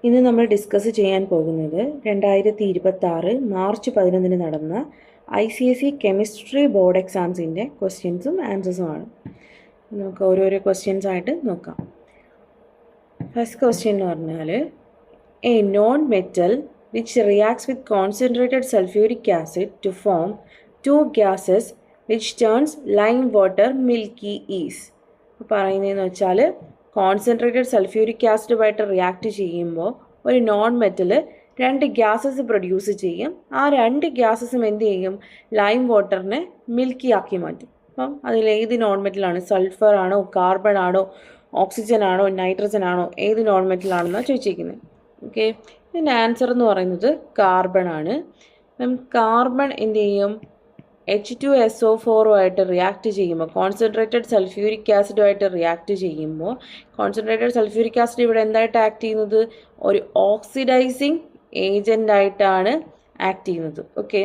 ഇന്ന് നമ്മൾ ഡിസ്കസ് ചെയ്യാൻ പോകുന്നത് 2026 മാർച്ച് 11 നടന്ന ICSE കെമിസ്ട്രി ബോർഡ് എക്സാംസിൻ്റെ ക്വസ്റ്റ്യൻസും ആൻസേഴ്സുമാണ്. നമുക്ക് ഓരോരോ ക്വസ്റ്റ്യൻസ് ആയിട്ട് നോക്കാം. ഫസ്റ്റ് ക്വസ്റ്റ്യൻ എന്ന് പറഞ്ഞാൽ a non metal which reacts with concentrated sulphuric acid to form two gases which turns lime water milky is. പറയുന്നതെന്ന് വെച്ചാൽ കോൺസെൻട്രേറ്റഡ് സൾഫ്യൂരിക് ആസിഡുമായിട്ട് റിയാക്ട് ചെയ്യുമ്പോൾ ഒരു നോൺ മെറ്റൽ രണ്ട് ഗ്യാസസ് പ്രൊഡ്യൂസ് ചെയ്യും. ആ രണ്ട് ഗ്യാസസും എന്ത് ചെയ്യും? ലൈം വാട്ടറിനെ മിൽക്കി ആക്കി മാറ്റും. അപ്പം അതിലേത് നോൺ മെറ്റലാണ്? സൾഫർ ആണോ, കാർബൺ ആണോ, ഓക്സിജൻ ആണോ, നൈട്രജൻ ആണോ, ഏത് നോൺ മെറ്റലാണെന്നാണ് ചോദിച്ചിരിക്കുന്നത്. ഓക്കെ, ഇതിൻ്റെ ആൻസർ എന്ന് പറയുന്നത് കാർബൺ ആണ്. അപ്പം കാർബൺ എന്ത് ചെയ്യും? H2SO4 റിയാക്ട് ചെയ്യുമ്പോൾ, കോൺസെൻട്രേറ്റഡ് സൾഫ്യൂരിക് ആസിഡുമായിട്ട് റിയാക്ട് ചെയ്യുമ്പോൾ, കോൺസെൻട്രേറ്റഡ് സൾഫ്യൂരിക് ആസിഡ് ഇവിടെ എന്തായിട്ട് ആക്ട് ചെയ്യുന്നത്? ഒരു ഓക്സിഡൈസിങ് ഏജൻ്റ് ആയിട്ടാണ് ആക്ട് ചെയ്യുന്നത്. ഓക്കെ,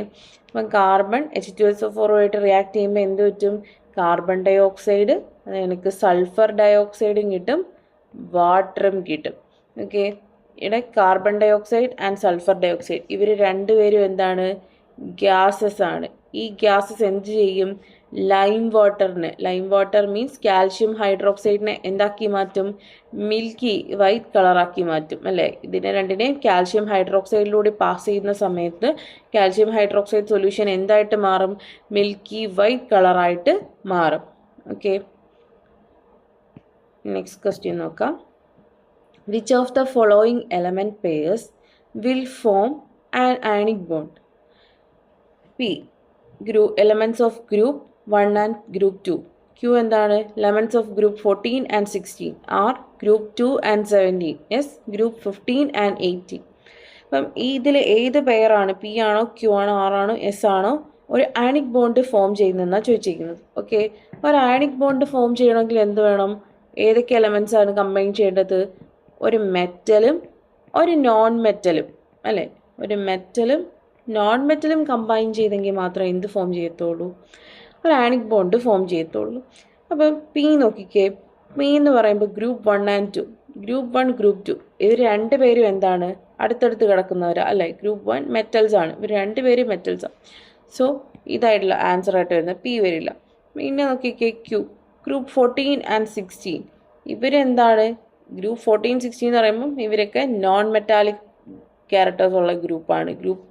അപ്പം കാർബൺ H2SO4 റിയാക്ട് ചെയ്യുമ്പോൾ എന്ത് പറ്റും? കാർബൺ ഡൈ ഓക്സൈഡ്, അത് എനിക്ക് സൾഫർ ഡൈ ഓക്സൈഡും കിട്ടും, വാട്ടറും കിട്ടും. ഓക്കെ, ഇവിടെ carbon dioxide and sulphur dioxide ഇവർ രണ്ടുപേരും എന്താണ്? ഗ്യാസസ് ആണ്. ഈ ഗ്യാസസ് എന്ത് ചെയ്യും? ലൈം വാട്ടർ മീൻസ് കാൽഷ്യം ഹൈഡ്രോക്സൈഡിനെ എന്താക്കി മാറ്റും? മിൽക്കി വൈറ്റ് കളറാക്കി മാറ്റും അല്ലേ? ഇതിനെ രണ്ടിനെയും കാൽഷ്യം ഹൈഡ്രോക്സൈഡിലൂടെ പാസ് ചെയ്യുന്ന സമയത്ത് കാൽഷ്യം ഹൈഡ്രോക്സൈഡ് സൊല്യൂഷൻ എന്തായിട്ട് മാറും? മിൽക്കി വൈറ്റ് കളറായിട്ട് മാറും. ഓക്കെ, നെക്സ്റ്റ് ക്വസ്റ്റ്യൻ നോക്കാം. Which of the following element pairs will form an ionic bond? P. Elements of group 1 and group 2. Q എന്താണ്? Elements of group 14 and 16. R. Group 2 and 17. S. Group 15 and 18. അപ്പം ഇതിൽ ഏത് പെയറാണ്? P ആണോ, Q ആണോ, R ആണോ, S ആണോ ഒരു ionic bond form ചെയ്യുന്നതെന്നാണ് ചോദിച്ചിരിക്കുന്നത്. ഓക്കെ, ഒരു അയണിക് ബോണ്ട് ഫോം ചെയ്യണമെങ്കിൽ എന്ത് വേണം? ഏതൊക്കെ എലമെൻറ്റ്സ് ആണ് കമ്പൈൻ ചെയ്യേണ്ടത്? ഒരു മെറ്റലും ഒരു നോൺ മെറ്റലും അല്ലേ? ഒരു മെറ്റലും നോൺ മെറ്റലും കമ്പൈൻ ചെയ്തെങ്കിൽ മാത്രമേ എന്ത് ഫോം ചെയ്യത്തുള്ളൂ? ഒരു അയണിക് ബോണ്ട് ഫോം ചെയ്യത്തുള്ളൂ. അപ്പോൾ പി നോക്കിക്കേ, പി എന്ന് പറയുമ്പോൾ ഗ്രൂപ്പ് 1 and 2, ഗ്രൂപ്പ് 1 ഗ്രൂപ്പ് 2 ഇവർ രണ്ടുപേരും എന്താണ്? അടുത്തടുത്ത് കിടക്കുന്നവരാ അല്ലേ? ഗ്രൂപ്പ് 1 മെറ്റൽസ് ആണ്, ഇവർ രണ്ടുപേരും മെറ്റൽസാണ്. സോ ഇതായിട്ടുള്ള ആൻസർ ആയിട്ട് വരുന്നത് പി വരില്ല. പിന്നെ നോക്കിക്കേ ക്യൂ, ഗ്രൂപ്പ് 14 and 16 ഇവരെന്താണ്? ഗ്രൂപ്പ് 14, 16 എന്ന് പറയുമ്പം ഇവരൊക്കെ നോൺ മെറ്റാലിക് ക്യാരക്ടേഴ്സ് ഉള്ള ഗ്രൂപ്പാണ്. ഗ്രൂപ്പ്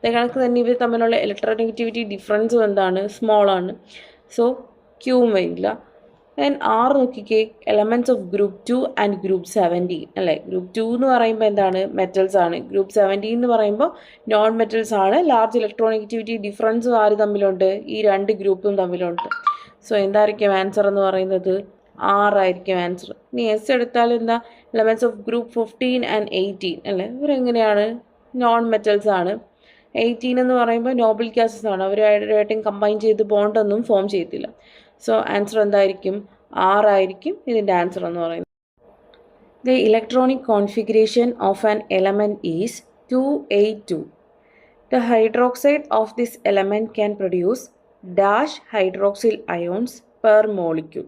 കണക്ക് തന്നെ ഇവർ തമ്മിലുള്ള ഇലക്ട്രോനെഗറ്റിവിറ്റി ഡിഫറൻസും എന്താണ്? സ്മോൾ ആണ്. സോ ക്യൂവും വരില്ല. ദെൻ ആർ നോക്കിക്കേ, elements of group 2 and group 17 അല്ലേ? ഗ്രൂപ്പ് 2 എന്ന് പറയുമ്പോൾ എന്താണ്? മെറ്റൽസ് ആണ്. ഗ്രൂപ്പ് 17 എന്ന് പറയുമ്പോൾ നോൺ മെറ്റൽസ് ആണ്. ലാർജ് ഇലക്ട്രോനെഗറ്റിവിറ്റി ഡിഫറൻസും ആര് തമ്മിലുണ്ട്? ഈ രണ്ട് ഗ്രൂപ്പും തമ്മിലുണ്ട്. സോ എന്തായിരിക്കും ആൻസർ എന്ന് പറയുന്നത്? ആറായിരിക്കും ആൻസർ. ഇനി എസ് എടുത്താൽ എന്താ? എലമെൻറ്റ്സ് ഓഫ് ഗ്രൂപ്പ് 15 ആൻഡ് 18 അല്ലേ? ഇവരെങ്ങനെയാണ്? നോൺ മെറ്റൽസ് ആണ്. 18 എന്ന് പറയുമ്പോൾ നോബിൾ ഗ്യാസസ് ആണ്, അവരുമായിട്ടും കമ്പൈൻ ചെയ്ത് ബോണ്ടൊന്നും ഫോം ചെയ്യത്തില്ല. സോ ആൻസർ എന്തായിരിക്കും? ആറായിരിക്കും ഇതിൻ്റെ ആൻസർ എന്ന് പറയുന്നത്. The electronic configuration of an element is 282. The hydroxide of this element can produce dash hydroxyl ions per molecule.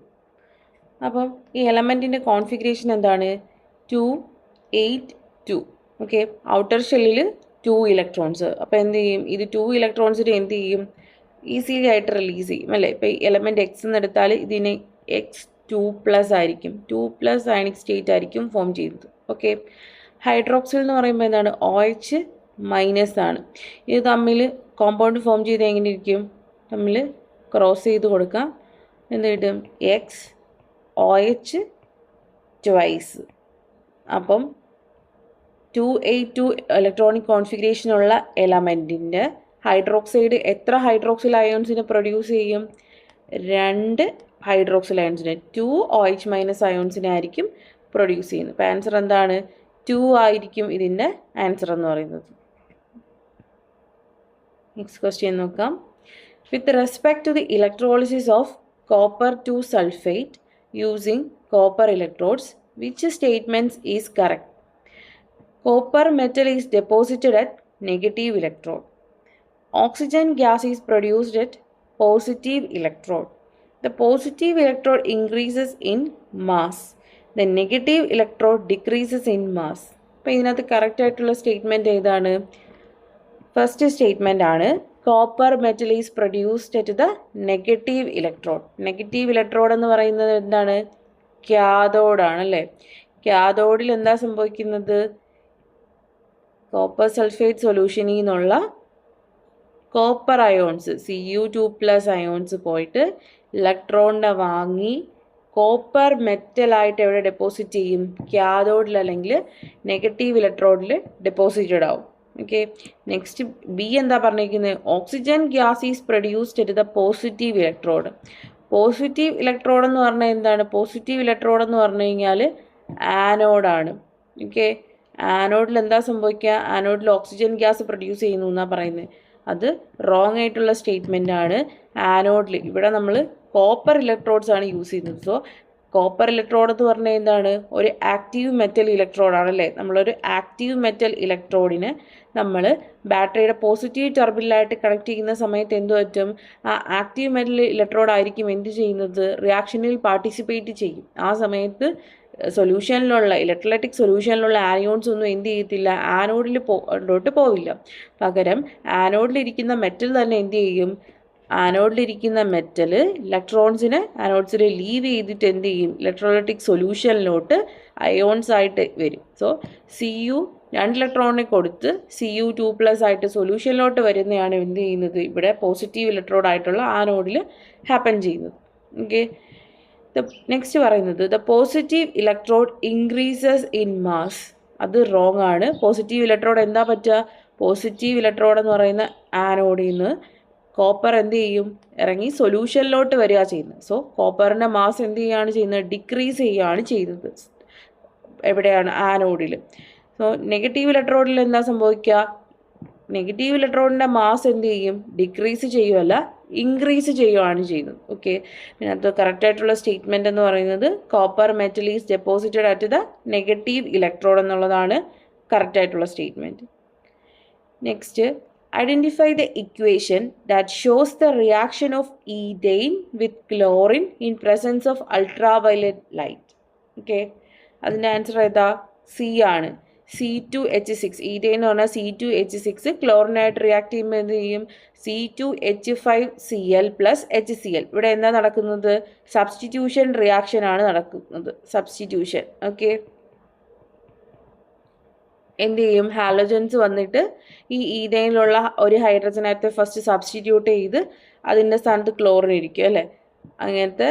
അപ്പം ഈ എലമെൻറ്റിൻ്റെ കോൺഫിഗറേഷൻ എന്താണ്? 282. ഓക്കെ, ഔട്ടർ ഷെല്ലിൽ 2 ഇലക്ട്രോൺസ്. അപ്പോൾ എന്ത് ചെയ്യും? ഇത് 2 ഇലക്ട്രോൺസിന് എന്ത് ചെയ്യും? ഈസിലി ആയിട്ട് റിലീസ് ചെയ്യും അല്ലേ? ഇപ്പോൾ ഈ എലമെൻറ്റ് എക്സ് എന്ന് എടുത്താൽ ഇതിന് X2+ ആയിരിക്കും, 2+ അയണിക് സ്റ്റേറ്റ് ആയിരിക്കും ഫോം ചെയ്യുന്നത്. ഓക്കെ, ഹൈഡ്രോക്സിൽ എന്ന് പറയുമ്പോൾ എന്താണ്? OH- ആണ്. ഇത് തമ്മിൽ കോമ്പൗണ്ട് ഫോം ചെയ്ത് എങ്ങനെ ഇരിക്കും? തമ്മിൽ ക്രോസ് ചെയ്ത് കൊടുക്കാം, എന്ത് കിട്ടും? XOH twice. അപ്പം 282 ഇലക്ട്രോണിക് കോൺഫിഗറേഷനുള്ള എലമെൻറ്റിൻ്റെ ഹൈഡ്രോക്സൈഡ് എത്ര ഹൈഡ്രോക്സിൽ അയോൺസിനെ പ്രൊഡ്യൂസ് ചെയ്യും? 2 ഹൈഡ്രോക്സിൽ അയോൺസിനെ, 2 OH- അയോൺസിനെ ആയിരിക്കും പ്രൊഡ്യൂസ് ചെയ്യുന്നത്. അപ്പോൾ ആൻസർ എന്താണ്? 2 ആയിരിക്കും ഇതിൻ്റെ ആൻസർ എന്ന് പറയുന്നത്. നെക്സ്റ്റ് ക്വസ്റ്റ്യൻ നോക്കാം. With respect to the electrolysis of copper two sulphate using copper electrodes which statements is correct? Copper metal is deposited at negative electrode. Oxygen gas is produced at positive electrode. The positive electrode increases in mass. The negative electrode decreases in mass. അപ്പോൾ ഇതിനകത്ത് കറക്റ്റായിട്ടുള്ള statement ഏതാണ്? First statement ആണ് copper metal is produced at the negative electrode. Negative electrode എന്ന് പറയുന്നത് എന്താണ്? ക്യാഥോഡാണ് അല്ലേ? ക്യാഥോഡിൽ എന്താ സംഭവിക്കുന്നത്? കോപ്പർ സൾഫേറ്റ് സൊല്യൂഷനിൽ നിന്നുള്ള കോപ്പർ അയോൺസ് Cu2+ അയോൺസ് പോയിട്ട് ഇലക്ട്രോണിനെ വാങ്ങി കോപ്പർ മെറ്റലായിട്ട് എവിടെ ഡെപ്പോസിറ്റ് ചെയ്യും? ക്യാഥോഡിൽ അല്ലെങ്കിൽ നെഗറ്റീവ് ഇലക്ട്രോഡിൽ ഡെപ്പോസിറ്റഡ് ആവും. ഓക്കെ, നെക്സ്റ്റ് ബി എന്താ പറഞ്ഞിരിക്കുന്നത്? Oxygen gas is produced at the positive electrode. Positive electrode എന്ന് പറഞ്ഞാൽ എന്താണ്? പോസിറ്റീവ് ഇലക്ട്രോഡ് എന്ന് പറഞ്ഞു കഴിഞ്ഞാൽ ആനോഡാണ്. ഓക്കെ, ആനോഡിൽ എന്താ സംഭവിക്കുക? ആനോഡിൽ ഓക്സിജൻ ഗ്യാസ് പ്രൊഡ്യൂസ് ചെയ്യുന്നു എന്നാണ് പറയുന്നത്. അത് റോങ് ആയിട്ടുള്ള സ്റ്റേറ്റ്മെൻ്റ് ആണ്. ആനോഡിൽ ഇവിടെ നമ്മൾ കോപ്പർ ഇലക്ട്രോഡ്സ് ആണ് യൂസ് ചെയ്യുന്നത്. സോ കോപ്പർ ഇലക്ട്രോഡ് എന്ന് പറഞ്ഞാൽ എന്താണ്? ഒരു ആക്റ്റീവ് മെറ്റൽ ഇലക്ട്രോഡാണ് അല്ലേ? നമ്മളൊരു ആക്റ്റീവ് മെറ്റൽ ഇലക്ട്രോഡിനെ നമ്മൾ ബാറ്ററിയുടെ പോസിറ്റീവ് ടെർമിനലായിട്ട് കണക്ട് ചെയ്യുന്ന സമയത്ത് എന്ത് പറ്റും? ആ ആക്റ്റീവ് മെറ്റൽ ഇലക്ട്രോഡ് ആയിരിക്കും എന്ത് ചെയ്യുന്നത്? റിയാക്ഷനിൽ പാർട്ടിസിപ്പേറ്റ് ചെയ്യും. ആ സമയത്ത് സൊല്യൂഷനിലുള്ള ഇലക്ട്രോലൈറ്റിക് സൊല്യൂഷനിലുള്ള ആനോൺസ് ഒന്നും എന്ത് ചെയ്യത്തില്ല? ആനോഡിലോട്ട് പോവില്ല. പകരം ആനോഡിലിരിക്കുന്ന മെറ്റൽ തന്നെ എന്ത് ചെയ്യും? ആനോഡിലിരിക്കുന്ന മെറ്റൽ ഇലക്ട്രോൺസിനെ ആനോഡ്സിൽ ലീവ് ചെയ്തിട്ട് എന്ത് ചെയ്യും? ഇലക്ട്രോലൈറ്റിക് സൊല്യൂഷനിലോട്ട് അയോൺസ് ആയിട്ട് വരും. സോ Cu 2 ഇലക്ട്രോണിനെ കൊടുത്ത് Cu2+ ആയിട്ട് സൊല്യൂഷനിലോട്ട് വരുന്നതാണ് എന്ത് ചെയ്യുന്നത്? ഇവിടെ പോസിറ്റീവ് ഇലക്ട്രോഡ് ആയിട്ടുള്ള ആനോഡിൽ ഹാപ്പൻ ചെയ്യുന്നത്. ഓക്കെ, നെക്സ്റ്റ് പറയുന്നത് the positive electrode increases in mass. അത് റോങ് ആണ്. പോസിറ്റീവ് ഇലക്ട്രോഡ് എന്താ പറ്റുക? പോസിറ്റീവ് ഇലക്ട്രോഡ് എന്ന് പറയുന്ന ആനോഡിൽ നിന്ന് കോപ്പർ എന്ത് ചെയ്യും? ഇറങ്ങി സൊല്യൂഷനിലോട്ട് വരിക ചെയ്യുന്നത്. സോ കോപ്പറിൻ്റെ മാസ് എന്ത് ചെയ്യുകയാണ് ചെയ്യുന്നത്? ഡിക്രീസ് ചെയ്യുകയാണ് ചെയ്യുന്നത്. എവിടെയാണ്? ആനോഡിൽ. സോ നെഗറ്റീവ് ഇലക്ട്രോഡിൽ എന്താ സംഭവിക്കുക? നെഗറ്റീവ് ഇലക്ട്രോണിൻ്റെ മാസ് എന്ത് ചെയ്യും? ഡിക്രീസ് ചെയ്യുമല്ല, ഇൻക്രീസ് ചെയ്യുകയാണ് ചെയ്യുന്നത്. ഓക്കെ, ഇതിനകത്ത് കറക്റ്റായിട്ടുള്ള സ്റ്റേറ്റ്മെൻറ്റ് എന്ന് പറയുന്നത് copper metal is deposited at the negative electrode എന്നുള്ളതാണ് കറക്റ്റായിട്ടുള്ള statement. Next, identify the equation that shows the reaction of ethane with chlorine in presence of ultraviolet light. Okay, അതിൻ്റെ answer ഏതാ? സി ആണ്. C2H6. Ethane എന്ന് പറഞ്ഞാൽ C2H6 ക്ലോറിനായിട്ട് react ചെയ്യുമ്പോൾ എന്ത് ചെയ്യും? C2H5Cl + HCl. ഇവിടെ എന്താ നടക്കുന്നത്? സബ്സ്റ്റിറ്റ്യൂഷൻ റിയാക്ഷൻ ആണ് നടക്കുന്നത്. സബ്സ്റ്റിറ്റ്യൂഷൻ. ഓക്കെ, എന്ത് ചെയ്യും? ഹാലോജൻസ് വന്നിട്ട് ഈ ഈഥെയ്നിലുള്ള ഒരു ഹൈഡ്രജനത്തെ ഫസ്റ്റ് സബ്സ്റ്റിറ്റ്യൂട്ട് ചെയ്ത് അതിൻ്റെ സ്ഥാനത്ത് ക്ലോറിൻ ഇരിക്കും അല്ലേ? അങ്ങനത്തെ.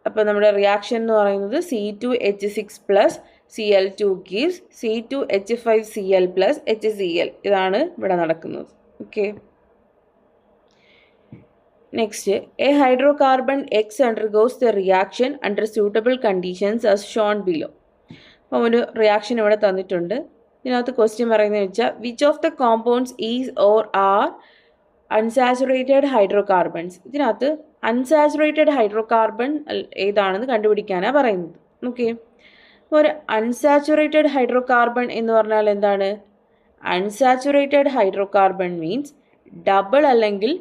അപ്പോൾ നമ്മുടെ റിയാക്ഷൻ എന്ന് പറയുന്നത് C2H6 + Cl2 gives C2H5Cl + HCl. ഇതാണ് ഇവിടെ നടക്കുന്നത്. Okay, next, A hydrocarbon X undergoes the reaction under suitable conditions as shown below. അപ്പോൾ ഒരു റിയാക്ഷൻ ഇവിടെ തന്നിട്ടുണ്ട്. ഇതിനകത്ത് ക്വസ്റ്റ്യൻ പറയുന്നത് വെച്ചാൽ which of the compounds is or are unsaturated hydrocarbons. ഇതിനകത്ത് അൺസാച്ചുറേറ്റഡ് ഹൈഡ്രോകാർബൺ ഏതാണെന്ന് കണ്ടുപിടിക്കാനാണ് പറയുന്നത്. ഓക്കെ, ഒരു അൺസാച്ചുറേറ്റഡ് ഹൈഡ്രോകാർബൺ എന്ന് പറഞ്ഞാൽ എന്താണ്? അൺസാച്ചുറേറ്റഡ് ഹൈഡ്രോകാർബൺ മീൻസ് ഡബിൾ അല്ലെങ്കിൽ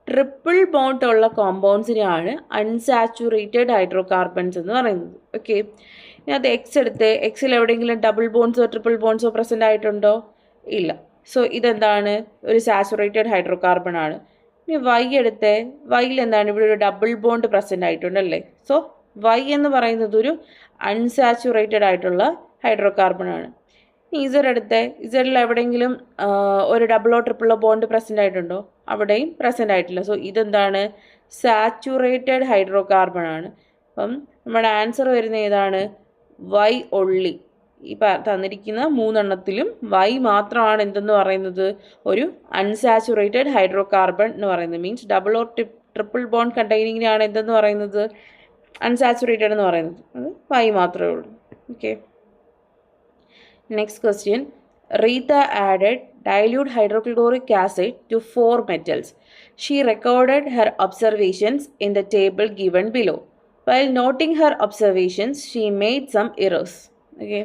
ട്രിപ്പിൾ ബോണ്ട് ഉള്ള കോമ്പൗണ്ട്സിനെയാണ് അൺസാച്ചുറേറ്റഡ് ഹൈഡ്രോകാർബൺസ് എന്ന് പറയുന്നത്. ഓക്കെ, ഇതിനകത്ത് എക്സ് എടുത്ത് എക്സിൽ എവിടെയെങ്കിലും ഡബിൾ ബോൺസോ ട്രിപ്പിൾ ബോൺസോ പ്രസൻ്റ് ആയിട്ടുണ്ടോ? ഇല്ല. സോ ഇതെന്താണ്? ഒരു സാച്ചുറേറ്റഡ് ഹൈഡ്രോകാർബൺ ആണ്. ഇനി വൈ എടുത്ത് വൈയിൽ എന്താണ്? ഇവിടെ ഒരു ഡബിൾ ബോണ്ട് പ്രസൻ്റ് ആയിട്ടുണ്ടല്ലേ? സോ വൈ എന്ന് പറയുന്നത് ഒരു അൺസാച്ചുറേറ്റഡ് ആയിട്ടുള്ള ഹൈഡ്രോകാർബൺ ആണ്. ഇസഡ് എടുത്ത് ഇസഡിൽ എവിടെയെങ്കിലും ഒരു ഡബിളോ ട്രിപ്പിളോ ബോണ്ട് പ്രസൻ്റ് ആയിട്ടുണ്ടോ? അവിടെയും പ്രസൻ്റ് ആയിട്ടില്ല. സോ ഇതെന്താണ്? സാച്ചുറേറ്റഡ് ഹൈഡ്രോകാർബൺ ആണ്. അപ്പം നമ്മുടെ ആൻസർ വരുന്ന ഏതാണ്? Y only. ഈ തന്നിരിക്കുന്ന മൂന്നെണ്ണത്തിലും വൈ മാത്രമാണ് എന്തെന്ന് പറയുന്നത്? ഒരു അൺസാച്ചുറേറ്റഡ് ഹൈഡ്രോകാർബൺ എന്ന് പറയുന്നത്. Means double or triple bond കണ്ടെയ്നിങ്ങിനാണ് എന്തെന്ന് പറയുന്നത്? അൺസാച്ചുറേറ്റഡ് എന്ന് പറയുന്നത്. അത് വൈ മാത്രമേ ഉള്ളൂ. Okay, next question. Rita added dilute hydrochloric acid to 4 metals. She recorded her observations in the table given below. While noting her observations, she made some errors. Okay.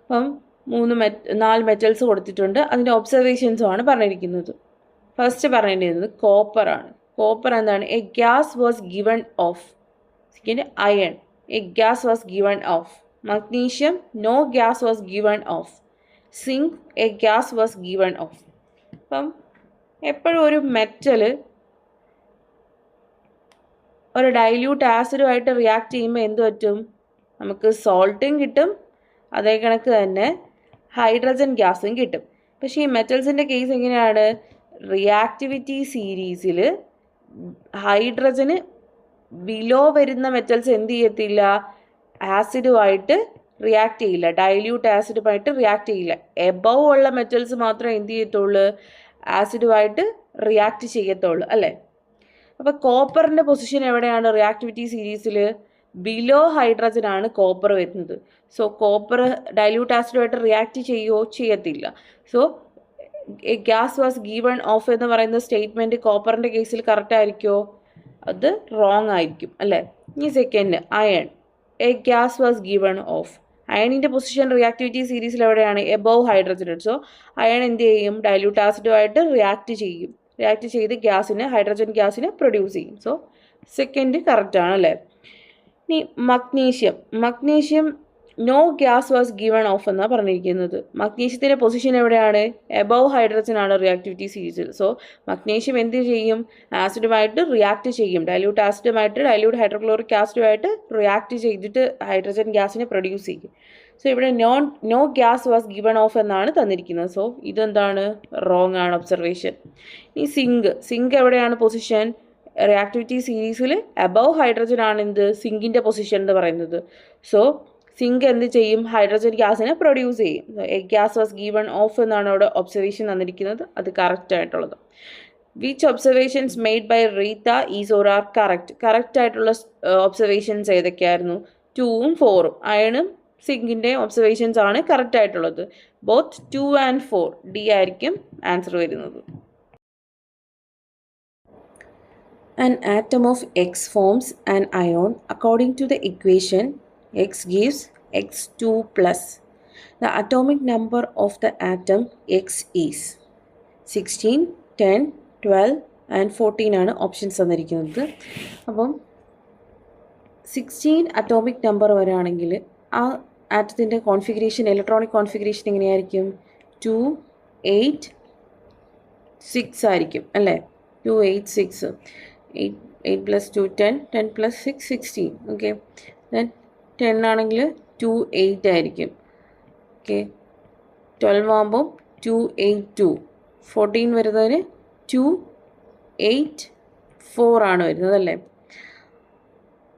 അപ്പം 4 metals കൊടുത്തിട്ടുണ്ട്. അതിൻ്റെ ഒബ്സർവേഷൻസും ആണ് പറഞ്ഞിരിക്കുന്നത്. ഫസ്റ്റ് പറഞ്ഞിരിക്കുന്നത് കോപ്പർ ആണ്. Copper എന്താണ്? A gas was given of. Second iron. A gas was given of. magnesium, no gas was given off. Zinc, a gas was given off. അപ്പം എപ്പോഴും ഒരു മെറ്റൽ ഒരു ഡൈല്യൂട്ട് ആസിഡുമായിട്ട് റിയാക്ട് ചെയ്യുമ്പോൾ എന്ത് പറ്റും? നമുക്ക് സോൾട്ടും കിട്ടും, അതേ കണക്ക് തന്നെ ഹൈഡ്രജൻ ഗ്യാസും കിട്ടും. പക്ഷേ ഈ മെറ്റൽസിൻ്റെ കേസ് എങ്ങനെയാണ്? റിയാക്ടിവിറ്റി സീരീസിൽ ഹൈഡ്രജന് ബിലോ വരുന്ന മെറ്റൽസ് എന്ത് ചെയ്യത്തില്ല? ആസിഡുമായിട്ട് റിയാക്ട് ചെയ്യില്ല, ഡൈല്യൂട്ട് ആസിഡുമായിട്ട് റിയാക്ട് ചെയ്യില്ല. എബവ് ഉള്ള മെറ്റൽസ് മാത്രമേ എന്ത് ചെയ്യത്തുള്ളൂ? ആസിഡുമായിട്ട് റിയാക്ട് ചെയ്യത്തുള്ളൂ, അല്ലേ? അപ്പോൾ കോപ്പറിൻ്റെ പൊസിഷൻ എവിടെയാണ് റിയാക്ടിവിറ്റി സീരീസിൽ? ബിലോ ഹൈഡ്രജൻ ആണ് കോപ്പർ വരുന്നത്. സോ കോപ്പർ ഡൈല്യൂട്ട് ആസിഡുമായിട്ട് റിയാക്ട് ചെയ്യുമോ? ചെയ്യത്തില്ല. So A gas was given of എന്ന് പറയുന്ന സ്റ്റേറ്റ്മെൻറ്റ് കോപ്പറിൻ്റെ കേസിൽ കറക്റ്റ് ആയിരിക്കുമോ? അത് റോങ് ആയിരിക്കും, അല്ലേ? ഇനി second, iron, a gas was given off. അയണിൻ്റെ പൊസിഷൻ റിയാക്ടിവിറ്റി സീരീസിൽ എവിടെയാണ്? Above hydrogen. സോ അയൺ എന്ത് ചെയ്യും? ഡൈല്യൂട്ട് ആസിഡുമായിട്ട് റിയാക്ട് ചെയ്യും, റിയാക്ട് ചെയ്ത് ഹൈഡ്രജൻ ഗ്യാസിനെ പ്രൊഡ്യൂസ് ചെയ്യും. സോ സെക്കൻഡ് കറക്റ്റ് ആണ്, അല്ലേ? ഇനി magnesium no gas was given off എന്നാണ് പറഞ്ഞിരിക്കുന്നത്. മഗ്നീഷ്യത്തിൻ്റെ പൊസിഷൻ എവിടെയാണ്? എബവ് ഹൈഡ്രജൻ ആണ് റിയാക്ടിവിറ്റി സീരീസിൽ. സോ മഗ്നീഷ്യം എന്ത് ചെയ്യും? ആസിഡുമായിട്ട് റിയാക്ട് ചെയ്യും, ഡൈല്യൂട്ട് ആസിഡുമായിട്ട്, ഡൈല്യൂട്ട് ഹൈഡ്രോക്ലോറിക് ആസിഡുമായിട്ട് റിയാക്ട് ചെയ്തിട്ട് ഹൈഡ്രജൻ ഗ്യാസിനെ പ്രൊഡ്യൂസ് ചെയ്യും. സോ ഇവിടെ no gas was given off എന്നാണ് തന്നിരിക്കുന്നത്. സോ ഇതെന്താണ്? റോങ് ആണ് ഒബ്സർവേഷൻ. ഈ സിങ്ക് എവിടെയാണ് പൊസിഷൻ? റിയാക്ടിവിറ്റി സീരീസിൽ അബവ് ഹൈഡ്രജൻ ആണ് എന്ത്? സിങ്കിൻ്റെ പൊസിഷൻ എന്ന് പറയുന്നത്. സോ സിങ്ക് എന്ത് ചെയ്യും? ഹൈഡ്രജൻ ഗ്യാസിനെ പ്രൊഡ്യൂസ് ചെയ്യും. A gas was given off എന്നാണ് അവിടെ ഒബ്സർവേഷൻ തന്നിരിക്കുന്നത്. അത് കറക്റ്റ് ആയിട്ടുള്ളത്. Which observations made by Rita is or are correct ആയിട്ടുള്ള ഒബ്സർവേഷൻസ് ഏതൊക്കെയായിരുന്നു? 2ഉം 4ഉം. അയണും സിങ്കിൻ്റെ ഒബ്സർവേഷൻസ് ആണ് കറക്റ്റ് ആയിട്ടുള്ളത്. ബോത്ത് 2 and 4, ഡി ആയിരിക്കും ആൻസർ വരുന്നത്. An atom of X forms an ion according to the equation X gives X2 plus. The atomic number of the atom X is 16, 10, 12 and 14 ആണ് ഓപ്ഷൻസ് തന്നിരിക്കുന്നത്. അപ്പം 16 atomic number വരാണെങ്കിൽ ആ ആറ്റത്തിൻ്റെ configuration, electronic configuration എങ്ങനെയായിരിക്കും? 2, 8, 6 ആയിരിക്കും, അല്ലേ? 2, 8, 6. 8 plus 2, 10, 10 plus 6, 16. Okay, then 10 ആണെങ്കിൽ 2, 8 ആയിരിക്കും. Okay, 12 ആകുമ്പോൾ 2, 8, 2. 14 വരുന്നതിന് 2, 8, 4 ആണ് വരുന്നത്, അല്ലേ?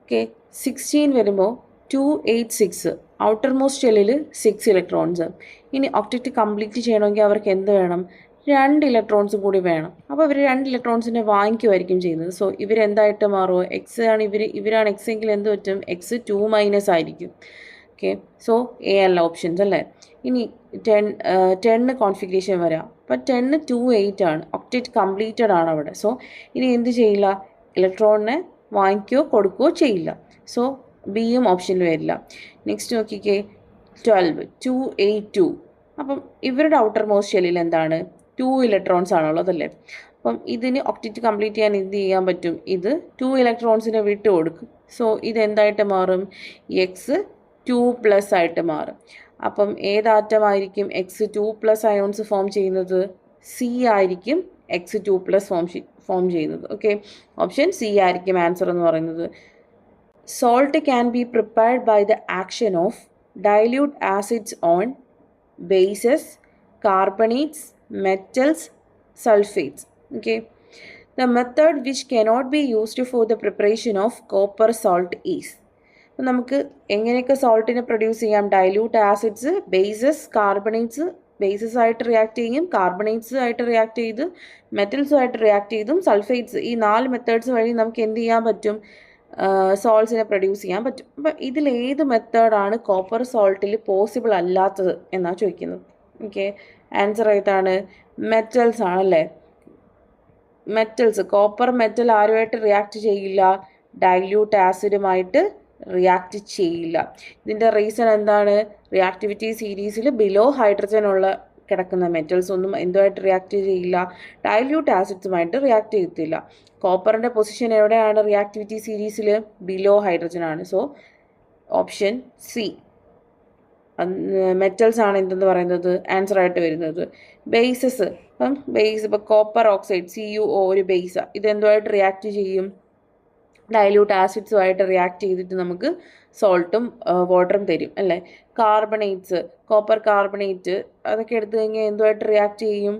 ഓക്കെ, 16 വരുമ്പോൾ 2, 8, 6. ഔട്ടർ മോസ്റ്റ് ഷെല്ലിൽ 6 ഇലക്ട്രോൺസ്. ഇനി ഒക്ടറ്റ് കംപ്ലീറ്റ് ചെയ്യണമെങ്കിൽ അവർക്ക് എന്ത് വേണം? 2 ഇലക്ട്രോൺസ് കൂടി വേണം. അപ്പോൾ ഇവർ 2 ഇലക്ട്രോൺസിനെ വാങ്ങിക്കുമായിരിക്കും ചെയ്യുന്നത്. സോ ഇവരെന്തായിട്ട് മാറുമോ? എക്സ് ആണ് ഇവരാണ് എക്സ് എങ്കിൽ എന്ത് പറ്റും? എക്സ് 2- ആയിരിക്കും. ഓക്കെ, സോ എ അല്ല ഓപ്ഷൻസ്, അല്ലേ? ഇനി 10 കോൺഫിഗറേഷൻ വരാം. അപ്പോൾ 10, 2, 8 ആണ്. ഒക്ടറ്റ് കംപ്ലീറ്റഡ് ആണ് അവിടെ. സോ ഇനി എന്ത് ചെയ്യില്ല? ഇലക്ട്രോണിനെ വാങ്ങിക്കുകയോ കൊടുക്കുകയോ ചെയ്യില്ല. സോ ബിയും ഓപ്ഷനിൽ വരില്ല. നെക്സ്റ്റ് നോക്കിക്കേ, 12, 2, 8, 2. അപ്പം ഇവരുടെ ഔട്ടർ മോസ്റ്റ് ഷെല്ലിൽ എന്താണ്? 2 ഇലക്ട്രോൺസ് ആണുള്ളത്, അല്ലേ? അപ്പം ഇതിന് ഒക്ടറ്റ് കംപ്ലീറ്റ് ചെയ്യാൻ എന്ത് ചെയ്യാൻ പറ്റും? ഇത് 2 ഇലക്ട്രോൺസിനെ വിട്ട് കൊടുക്കും. സോ ഇതെന്തായിട്ട് മാറും? എക്സ് 2+ ആയിട്ട് മാറും. അപ്പം ഏത് ആറ്റമായിരിക്കും X2+ അയോൺസ് ഫോം ചെയ്യുന്നത്? സി ആയിരിക്കും X2+ ഫോം ചെയ്യുന്നത്. ഓക്കെ, ഓപ്ഷൻ സി ആയിരിക്കും ആൻസർ എന്ന് പറയുന്നത്. Salt can be prepared by the action of dilute acids on bases, carbonates, metals, sulfates. Okay, the method which cannot be used for the preparation of copper salt is. അപ്പോൾ നമുക്ക് എങ്ങനെയൊക്കെ സോൾട്ടിനെ produce ചെയ്യാം? Dilute acids, bases, carbonates. Bases ആയിട്ട് react ചെയ്യും, carbonates ആയിട്ട് react ചെയ്ത്, മെറ്റൽസുമായിട്ട് react ചെയ്തും, sulphates. ഈ 4 മെത്തേഡ്സ് വഴി നമുക്ക് എന്ത് ചെയ്യാൻ പറ്റും? സോൾട്ട്സിനെ പ്രൊഡ്യൂസ് ചെയ്യാൻ പറ്റും. അപ്പം ഇതിലേത് മെത്തേഡാണ് കോപ്പർ സോൾട്ടിൽ പോസിബിൾ അല്ലാത്തത് എന്നാണ് ചോദിക്കുന്നത്. ഓക്കെ, ആൻസർ ഏതാണ്? മെറ്റൽസ് ആണല്ലേ. മെറ്റൽസ്, കോപ്പർ മെറ്റൽ ആരുമായിട്ട് റിയാക്ട് ചെയ്യില്ല? ഡൈല്യൂട്ട് ആസിഡുമായിട്ട് റിയാക്ട് ചെയ്യില്ല. ഇതിൻ്റെ റീസൺ എന്താണ്? റിയാക്ടിവിറ്റി സീരീസിൽ ബിലോ ഹൈഡ്രജൻ ഉള്ള കിടക്കുന്ന മെറ്റൽസ് ഒന്നും എന്തുമായിട്ട് റിയാക്ട് ചെയ്യില്ല? ഡൈല്യൂട്ട് ആസിഡ്സുമായിട്ട് റിയാക്ട് ചെയ്യത്തില്ല. കോപ്പറിൻ്റെ പൊസിഷൻ എവിടെയാണ് റിയാക്ടിവിറ്റി സീരീസിൽ? ബിലോ ഹൈഡ്രജൻ ആണ്. So option C. മെറ്റൽസ് ആണ് എന്തെന്ന് പറയുന്നത് ആൻസർ ആയിട്ട് വരുന്നത്. ബേസസ്, അപ്പം ബേസ് ഇപ്പോൾ കോപ്പർ ഓക്സൈഡ് CuO ഒരു ബേസാണ്. ഇതെന്തുമായിട്ട് റിയാക്ട് ചെയ്യും? ഡൈല്യൂട്ട് ആസിഡ്സുമായിട്ട് റിയാക്ട് ചെയ്തിട്ട് നമുക്ക് സോൾട്ടും വാട്ടറും തരും അല്ലേ. കാർബണേറ്റ്സ്, കോപ്പർ കാർബണേറ്റ് അതൊക്കെ എടുത്തു കഴിഞ്ഞാൽ എന്തുമായിട്ട് റിയാക്ട് ചെയ്യും?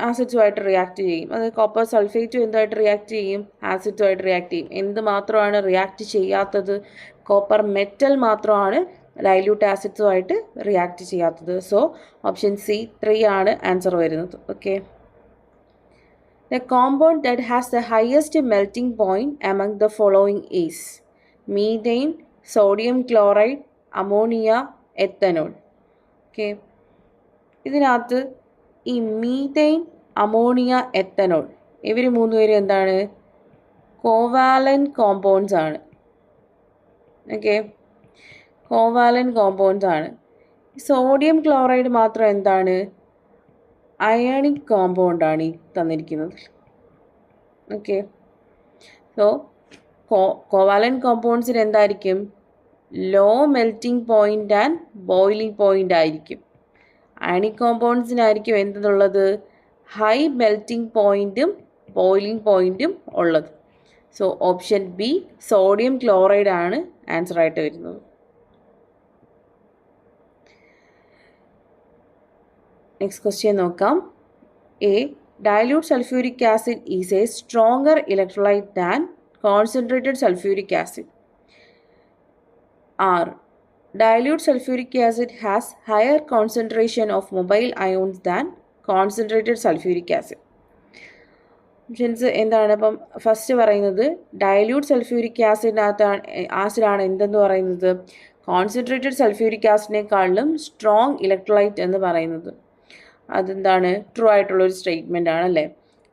ആസിഡ്സുമായിട്ട് റിയാക്ട് ചെയ്യും. അത് കോപ്പർ സൾഫേറ്റും എന്തുമായിട്ട് റിയാക്ട് ചെയ്യും? ആസിഡ്സുമായിട്ട് റിയാക്ട് ചെയ്യും. എന്ത് മാത്രമാണ് റിയാക്ട് ചെയ്യാത്തത്? കോപ്പർ മെറ്റൽ മാത്രമാണ് ഡൈല്യൂട്ട് ആസിഡ്സുമായിട്ട് റിയാക്ട് ചെയ്യാത്തത്. സോ ഓപ്ഷൻ C3 ആണ് ആൻസർ വരുന്നത്. Okay. The compound that has the highest melting point among the following is methane, sodium chloride, ammonia, ethanol. Okay. ഇതിനകത്ത് ഈ മീഥെയിൻ, അമോണിയ, എത്തനോൾ ഇവർ മൂന്നുപേരും എന്താണ്? കോവാലന്റ് കോമ്പൗണ്ട്സ് ആണ്. ഓക്കെ, കോവാലന്റ് കോമ്പൗണ്ട്സ് ആണ്. Sodium chloride മാത്രം എന്താണ്? അയണിക് കോമ്പൗണ്ട് ആണ് ഈ തന്നിരിക്കുന്നത്. ഓക്കെ, സോ കോവാലന്റ് കോമ്പൗണ്ട്സിന് എന്തായിരിക്കും? Low melting point and boiling point ആയിരിക്കും. അയണിക് കോമ്പൗണ്ട്സിനായിരിക്കും എന്തെന്നുള്ളത്? ഹൈ മെൽറ്റിംഗ് പോയിന്റും ബോയിലിംഗ് പോയിന്റും ഉള്ളത്. So option B sodium chloride ആണ് ആൻസർ ആയിട്ട് വരുന്നത്. നെക്സ്റ്റ് ക്വസ്റ്റ്യൻ നോക്കാം. A dilute sulfuric acid is a stronger electrolyte than concentrated sulfuric acid. R dilute sulfuric acid has higher concentration of mobile ions than concentrated sulfuric acid. Options എന്താണ്? അപ്പം first പറയുന്നത് dilute sulphuric ആസിഡാണ് എന്തെന്ന് പറയുന്നത്? Concentrated sulphuric ആസിഡിനേക്കാളിലും strong electrolyte എന്ന് പറയുന്നത്. അതെന്താണ്? ട്രൂ ആയിട്ടുള്ളൊരു സ്റ്റേറ്റ്മെൻ്റ് ആണല്ലേ.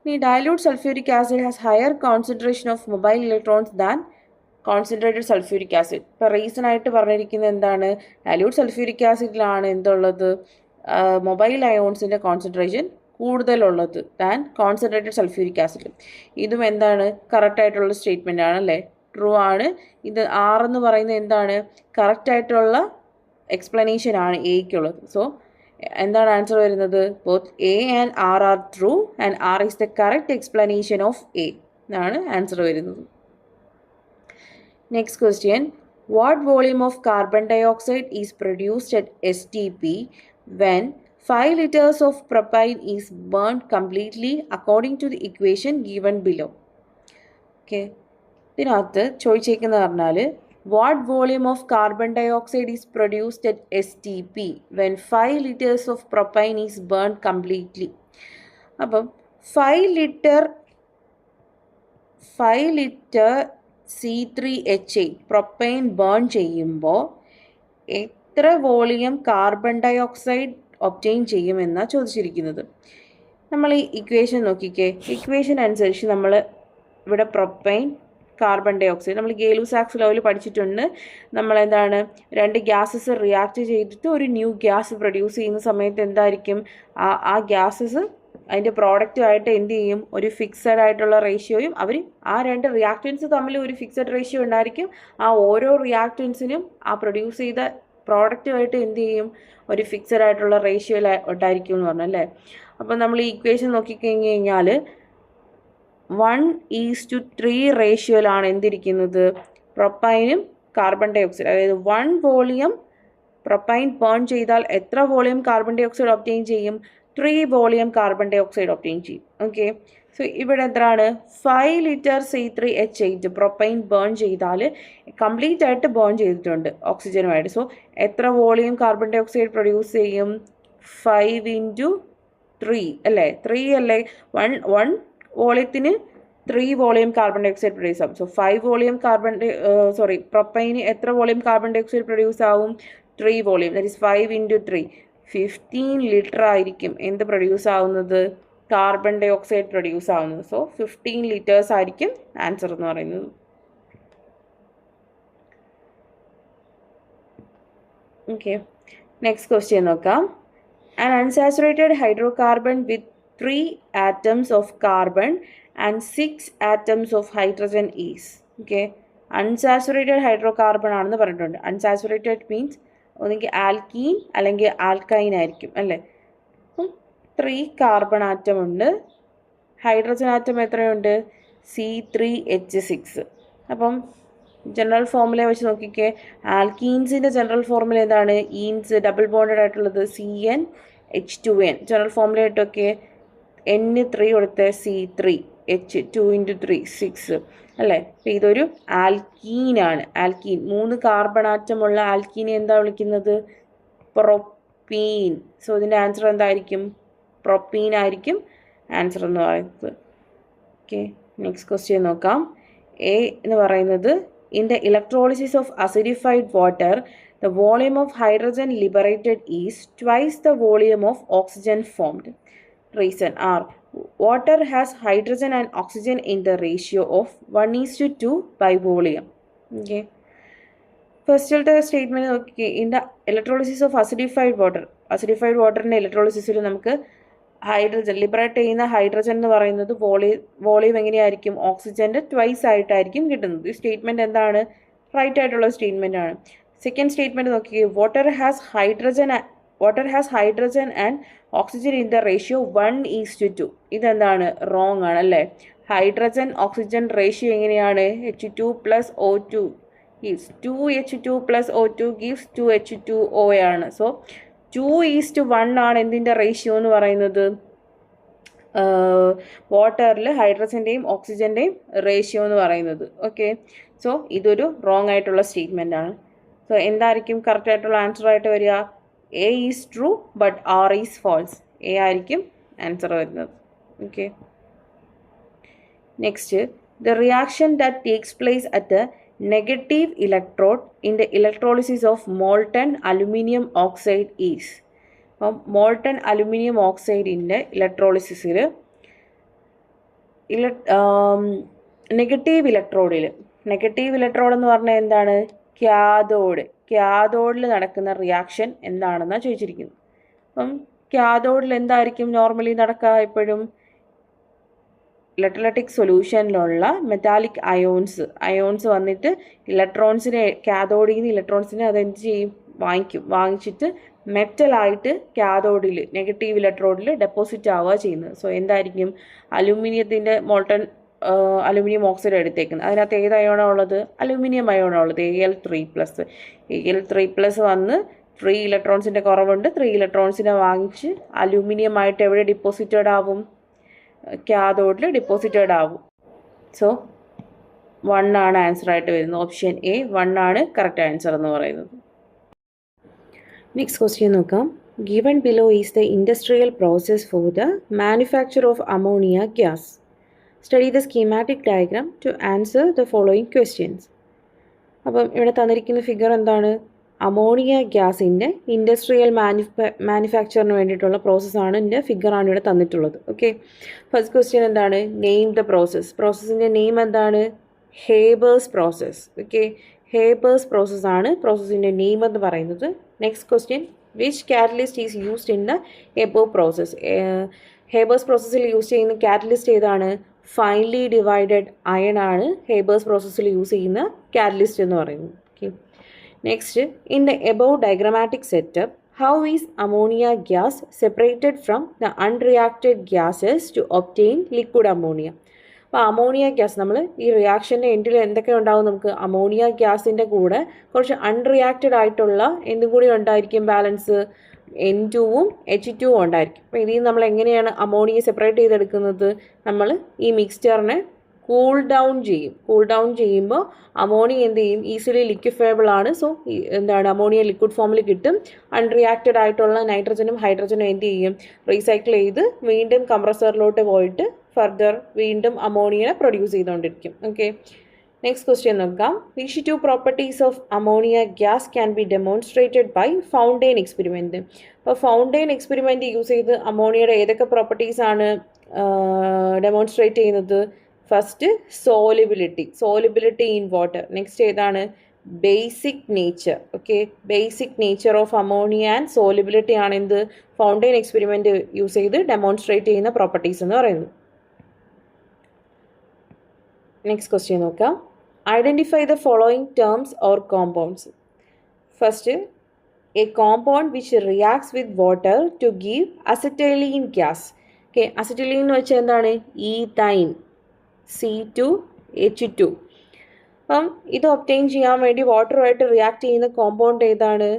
ഈ dilute sulphuric acid has higher concentration of mobile electrons than concentrated sulphuric acid. ഇപ്പോൾ റീസൺ ആയിട്ട് പറഞ്ഞിരിക്കുന്നത് എന്താണ്? ഡയല്യൂട്ട് സൾഫ്യൂരിക് ആസിഡിലാണ് എന്തുള്ളത്? മൊബൈൽ അയോൺസിൻ്റെ കോൺസെൻട്രേഷൻ കൂടുതലുള്ളത് ദാൻ കോൺസെൻട്രേറ്റഡ് സൾഫ്യൂരിക് ആസിഡ്. ഇതും എന്താണ്? കറക്റ്റായിട്ടുള്ള സ്റ്റേറ്റ്മെൻ്റ് ആണല്ലേ, ട്രൂ ആണ്. ഇത് എന്ന് പറയുന്നത് എന്താണ്? കറക്റ്റായിട്ടുള്ള എക്സ്പ്ലനേഷൻ ആണ് എയ്ക്കുള്ളത്. സോ എന്താണ് ആൻസർ വരുന്നത്? Both A and R are true and R is the correct explanation of A എന്നാണ് ആൻസർ വരുന്നത്. Next question. What volume of carbon dioxide is produced at STP when 5 liters of propane is burned completely according to the equation given below? Okay. ഇതിനകത്ത് ചോദിച്ചേക്കുന്നത് പറഞ്ഞാൽ what volume of carbon dioxide is produced at STP when 5 liters of propane is burned completely. അപ്പം 5 litre C3H8 propane burn ചെയ്യുമ്പോൾ എത്ര volume carbon dioxide obtain ചെയ്യുമെന്നാണ് ചോദിച്ചിരിക്കുന്നത്. നമ്മൾ ഈ equation നോക്കിക്കേ. ഇക്വേഷൻ അനുസരിച്ച് നമ്മൾ ഇവിടെ പ്രൊപ്പൈൻ, കാർബൺ ഡയോക്സൈഡ് നമ്മൾ ഗേലൂസാക്സ് ലോയിൽ പഠിച്ചിട്ടുണ്ട്. നമ്മളെന്താണ്, രണ്ട് ഗ്യാസസ് റിയാക്ട് ചെയ്തിട്ട് ഒരു ന്യൂ ഗ്യാസ് പ്രൊഡ്യൂസ് ചെയ്യുന്ന സമയത്ത് എന്തായിരിക്കും? ആ ഗ്യാസസ് അതിൻ്റെ പ്രോഡക്റ്റുമായിട്ട് എന്ത് ചെയ്യും? ഒരു ഫിക്സഡ് ആയിട്ടുള്ള റേഷ്യോയും ആ രണ്ട് റിയാക്റ്റൻസ് തമ്മിൽ ഒരു ഫിക്സഡ് റേഷ്യോ ഉണ്ടായിരിക്കും. ആ ഓരോ റിയാക്റ്റൻസിനും ആ പ്രൊഡ്യൂസ് ചെയ്ത പ്രോഡക്റ്റുമായിട്ട് എന്ത് ചെയ്യും? ഒരു ഫിക്സഡ് ആയിട്ടുള്ള റേഷ്യോ ഉണ്ടായിരിക്കും എന്ന് പറഞ്ഞല്ലേ. അപ്പം നമ്മൾ ഈ ഇക്വേഷൻ നോക്കിക്കഴിഞ്ഞ് കഴിഞ്ഞാൽ 1:3 റേഷ്യോയിലാണ് എന്തിരിക്കുന്നത്? പ്രൊപ്പൈനും കാർബൺ ഡൈ ഓക്സൈഡ്. അതായത് 1 വോളിയം പ്രൊപ്പൈൻ ബേൺ ചെയ്താൽ എത്ര volume carbon dioxide obtain ചെയ്യും? 3 volume carbon dioxide obtain ചെയ്യും. ഓക്കെ, സോ ഇവിടെ എത്രയാണ്? 5 ലിറ്റർ C3H8 പ്രൊപ്പൈൻ ബേൺ ചെയ്താൽ കംപ്ലീറ്റ് ആയിട്ട് ബേൺ ചെയ്തിട്ടുണ്ട് ഓക്സിജനുമായിട്ട്. സോ എത്ര volume carbon dioxide produce ചെയ്യും? 5 × 3 അല്ലേ? 3 അല്ലേ? 1 വോളിയത്തിന് 3 volume carbon dioxide produce ആവും. സോ 5 വോളിയം പ്രൊപ്പൈന് എത്ര volume carbon dioxide produce ആവും? 3 വോളിയം. ദാറ്റ് ഈസ് 5 × 3 15 ലിറ്റർ ആയിരിക്കും എന്ത് പ്രൊഡ്യൂസ് ആവുന്നത്? കാർബൺ ഡൈ ഓക്സൈഡ് പ്രൊഡ്യൂസ് ആവുന്നത്. സോ 15 ലിറ്റേഴ്സ് ആയിരിക്കും ആൻസർ എന്ന് പറയുന്നത്. ഓക്കെ, നെക്സ്റ്റ് ക്വസ്റ്റ്യൻ നോക്കാം. An unsaturated hydrocarbon with 3 atoms of carbon and 6 atoms of hydrogen is. Okay, unsaturated hydrocarbon ആണെന്ന് പറഞ്ഞിട്ടുണ്ട്. Unsaturated means ഒന്നുകിൽ ആൽക്കീൻ അല്ലെങ്കിൽ ആൽക്കൈൻ ആയിരിക്കും അല്ലേ. അപ്പം 3 കാർബൺ ആറ്റം ഉണ്ട്. ഹൈഡ്രജൻ ആറ്റം എത്രയുണ്ട്? C3H6. അപ്പം ജനറൽ ഫോർമുല വെച്ച് നോക്കിക്കേ. ആൽക്കീൻസിൻ്റെ ജനറൽ ഫോർമുല എന്താണ്? ഈൻസ് ഡബിൾ ബോണ്ടഡ് ആയിട്ടുള്ളത് CnH2n. ജനറൽ ഫോർമുല ആയിട്ടൊക്കെ N3 കൊടുത്ത് C3H2 × 3 6 അല്ലേ. അപ്പം ഇതൊരു ആൽക്കീനാണ്. ആൽക്കീൻ 3 കാർബൺ ആറ്റമുള്ള ആൽക്കീനെ എന്താ വിളിക്കുന്നത്? പ്രൊപ്പീൻ. സോ ഇതിൻ്റെ ആൻസർ എന്തായിരിക്കും? പ്രൊപ്പീൻ ആയിരിക്കും ആൻസർ എന്ന് പറയുന്നത്. ഓക്കെ, നെക്സ്റ്റ് ക്വസ്റ്റ്യൻ നോക്കാം. എ എന്ന് പറയുന്നത് in the electrolysis of acidified water the volume of hydrogen liberated is twice the volume of oxygen formed. Reason are water has hydrogen and oxygen in the ratio of 1:2 by volume. Okay. ഫസ്റ്റിലത്തെ statement നോക്കി. In the electrolysis of acidified water, acidified വാട്ടറിൻ്റെ ഇലക്ട്രോളിസിസിൽ നമുക്ക് hydrogen liberate ചെയ്യുന്ന hydrogen എന്ന് പറയുന്നത് volume എങ്ങനെയായിരിക്കും? ഓക്സിജൻ്റെ ട്വൈസ് ആയിട്ടായിരിക്കും കിട്ടുന്നത്. ഈ സ്റ്റേറ്റ്മെൻറ്റ് എന്താണ്? റൈറ്റ് ആയിട്ടുള്ള സ്റ്റേറ്റ്മെൻ്റ് ആണ്. സെക്കൻഡ് സ്റ്റേറ്റ്മെൻറ്റ് നോക്കി. Water has hydrogen and oxygen in the ratio 1:2. ഇതെന്താണ്? റോങ് ആണ് അല്ലേ. ഹൈഡ്രജൻ ഓക്സിജൻ റേഷ്യോ എങ്ങനെയാണ്? H2 + O2 gives 2H2 + O2 gives 2H2O ആണ്. സോ 2:1 ആണ് എന്തിൻ്റെ റേഷ്യോ എന്ന് പറയുന്നത്? വാട്ടറിൽ ഹൈഡ്രജൻ്റെയും ഓക്സിജൻ്റെയും റേഷ്യോ എന്ന് പറയുന്നത്. ഓക്കെ, സോ ഇതൊരു റോങ് ആയിട്ടുള്ള സ്റ്റേറ്റ്മെൻ്റ് ആണ്. സോ എന്തായിരിക്കും കറക്റ്റ് ആയിട്ടുള്ള ആൻസർ ആയിട്ട് വരിക? A is true but R is false. A ആയിരിക്കും ആൻസർ വരുന്നത്. Okay, next. The reaction that takes place at the negative electrode in the electrolysis of molten aluminum oxide is. അപ്പം molten aluminium ഓക്സൈഡിൻ്റെ ഇലക്ട്രോളിസിസിൽ negative electrode എന്ന് പറഞ്ഞാൽ എന്താണ്? ക്യാഥോഡിൽ നടക്കുന്ന reaction എന്താണെന്നാണ് ചോദിച്ചിരിക്കുന്നത്. അപ്പം ക്യാഥോഡിൽ എന്തായിരിക്കും നോർമലി നടക്കുക? എപ്പോഴും ഇലക്ട്രോലൈറ്റിക് സൊല്യൂഷനിലുള്ള മെറ്റാലിക് അയോൺസ് വന്നിട്ട് ക്യാഥോഡിൽ നിന്ന് ഇലക്ട്രോൺസിനെ അതെന്ത് ചെയ്യും? വാങ്ങിച്ചിട്ട് മെറ്റലായിട്ട് ക്യാഥോഡിൽ നെഗറ്റീവ് ഇലക്ട്രോഡിൽ ഡെപ്പോസിറ്റ് ആവുക ചെയ്യുന്നത്. സോ എന്തായിരിക്കും? അലുമിനിയത്തിൻ്റെ മോൾട്ടൺ അലുമിനിയം ഓക്സൈഡ് എടുത്തേക്കുന്നത്. അതിനകത്ത് ഏത് അയോണാണ് ഉള്ളത്? അലുമിനിയം അയോണാണ് ഉള്ളത്. Al3+. വന്ന് 3 ഇലക്ട്രോൺസിൻ്റെ കുറവുണ്ട്. 3 ഇലക്ട്രോൺസിനെ വാങ്ങിച്ച് അലുമിനിയം ആയിട്ട് എവിടെ ഡിപ്പോസിറ്റഡ് ആവും? ക്യാഥോഡിൽ ഡിപ്പോസിറ്റഡ് ആവും. സോ 1 ആണ് ആൻസർ ആയിട്ട് വരുന്നത്. ഓപ്ഷൻ A 1 ആണ് കറക്റ്റ് ആൻസർ എന്ന് പറയുന്നത്. നെക്സ്റ്റ് ക്വസ്റ്റ്യൻ നോക്കാം. Given below is the industrial process for the manufacture of ammonia gas. Study the schematic diagram to answer the following questions. അപ്പം ഇവിടെ തന്നിരിക്കുന്ന ഫിഗർ എന്താണ്? അമോണിയ ഗ്യാസിൻ്റെ ഇൻഡസ്ട്രിയൽ മാനുഫാക്ചറിന് വേണ്ടിയിട്ടുള്ള പ്രോസസ്സാണ്. ഇതിൻ്റെ ഫിഗറാണ് ഇവിടെ തന്നിട്ടുള്ളത്. ഓക്കെ, ഫസ്റ്റ് ക്വസ്റ്റ്യൻ എന്താണ്? നെയിം ദ പ്രോസസ്സിൻ്റെ നെയിം എന്താണ്? Haber's process. ഓക്കെ, ഹേബേഴ്സ് പ്രോസസ്സാണ് പ്രോസസ്സിൻ്റെ നെയിം എന്ന് പറയുന്നത്. Next question. Which catalyst is used in the above process? Haber's പ്രോസസ്സിൽ യൂസ് ചെയ്യുന്ന കാറ്റലിസ്റ്റ് ഏതാണ്? ഫൈൻലി ഡിവൈഡഡ് അയൺ ആണ് ഹേബേഴ്സ് പ്രോസസ്സിൽ യൂസ് ചെയ്യുന്ന കാറ്റലിസ്റ്റ് എന്ന് പറയുന്നത്. Okay, next. In the above diagrammatic setup, how is ammonia gas separated from the unreacted gases to obtain liquid ammonia? അപ്പോൾ ammonia gas നമ്മൾ ഈ റിയാക്ഷൻ്റെ എൻഡിൽ എന്തൊക്കെ ഉണ്ടാവും? നമുക്ക് അമോണിയ ഗ്യാസിൻ്റെ കൂടെ കുറച്ച് അൺറിയാക്റ്റഡ് ആയിട്ടുള്ള എന്തും കൂടി ഉണ്ടായിരിക്കും ബാലൻസ്? N2ഉം H2ഉം ഉണ്ടായിരിക്കും. അപ്പോൾ ഇതിൽ നമ്മൾ എങ്ങനെയാണ് അമോണിയ സെപ്പറേറ്റ് ചെയ്തെടുക്കുന്നത്? നമ്മൾ ഈ മിക്സ്ചറിനെ കൂൾ ഡൗൺ ചെയ്യുമ്പോൾ അമോണിയ എന്ത് ചെയ്യും? ഈസിലി ലിക്വിഫയബിൾ ആണ്. സോ എന്താണ്? അമോണിയ ലിക്വിഡ് ഫോമിൽ കിട്ടും. അൺറിയാക്റ്റഡ് ആയിട്ടുള്ള നൈട്രജനും ഹൈഡ്രജനും എന്ത് ചെയ്യും? റീസൈക്കിൾ ചെയ്ത് വീണ്ടും കംപ്രസറിലോട്ട് പോയിട്ട് ഫർദർ വീണ്ടും അമോണിയനെ പ്രൊഡ്യൂസ് ചെയ്തുകൊണ്ടിരിക്കും. ഓക്കെ, നെക്സ്റ്റ് ക്വസ്റ്റ്യൻ നോക്കാം. Which 2 properties of ammonia gas can be demonstrated by fountain experiment? അപ്പോൾ ഫൗണ്ടെയിൻ എക്സ്പെരിമെൻറ്റ് യൂസ് ചെയ്ത് അമോണിയയുടെ ഏതൊക്കെ പ്രോപ്പർട്ടീസാണ് ഡെമോൺസ്ട്രേറ്റ് ചെയ്യുന്നത്? First solubility in water. Next ഏതാണ്? Basic nature. Okay, basic nature of ammonia and solubility ആണ് എന്ത്? ഫൗണ്ടെയിൻ എക്സ്പെരിമെൻറ്റ് യൂസ് ചെയ്ത് ഡെമോൺസ്ട്രേറ്റ് ചെയ്യുന്ന പ്രോപ്പർട്ടീസ് എന്ന് പറയുന്നത്. നെക്സ്റ്റ് ക്വസ്റ്റ്യൻ നോക്കാം. Identify the following terms or compounds. First a compound which reacts with water to give acetylene gas. Okay, acetylene എന്ന് വെച്ചാൽ എന്താണ്? Ethyne, C2H2. അപ്പം ഇത് ഒബ്റ്റെയിൻ ചെയ്യാൻ വേണ്ടി വാട്ടറുമായിട്ട് റിയാക്ട് ചെയ്യുന്ന കോമ്പൗണ്ട് ഏതാണ്?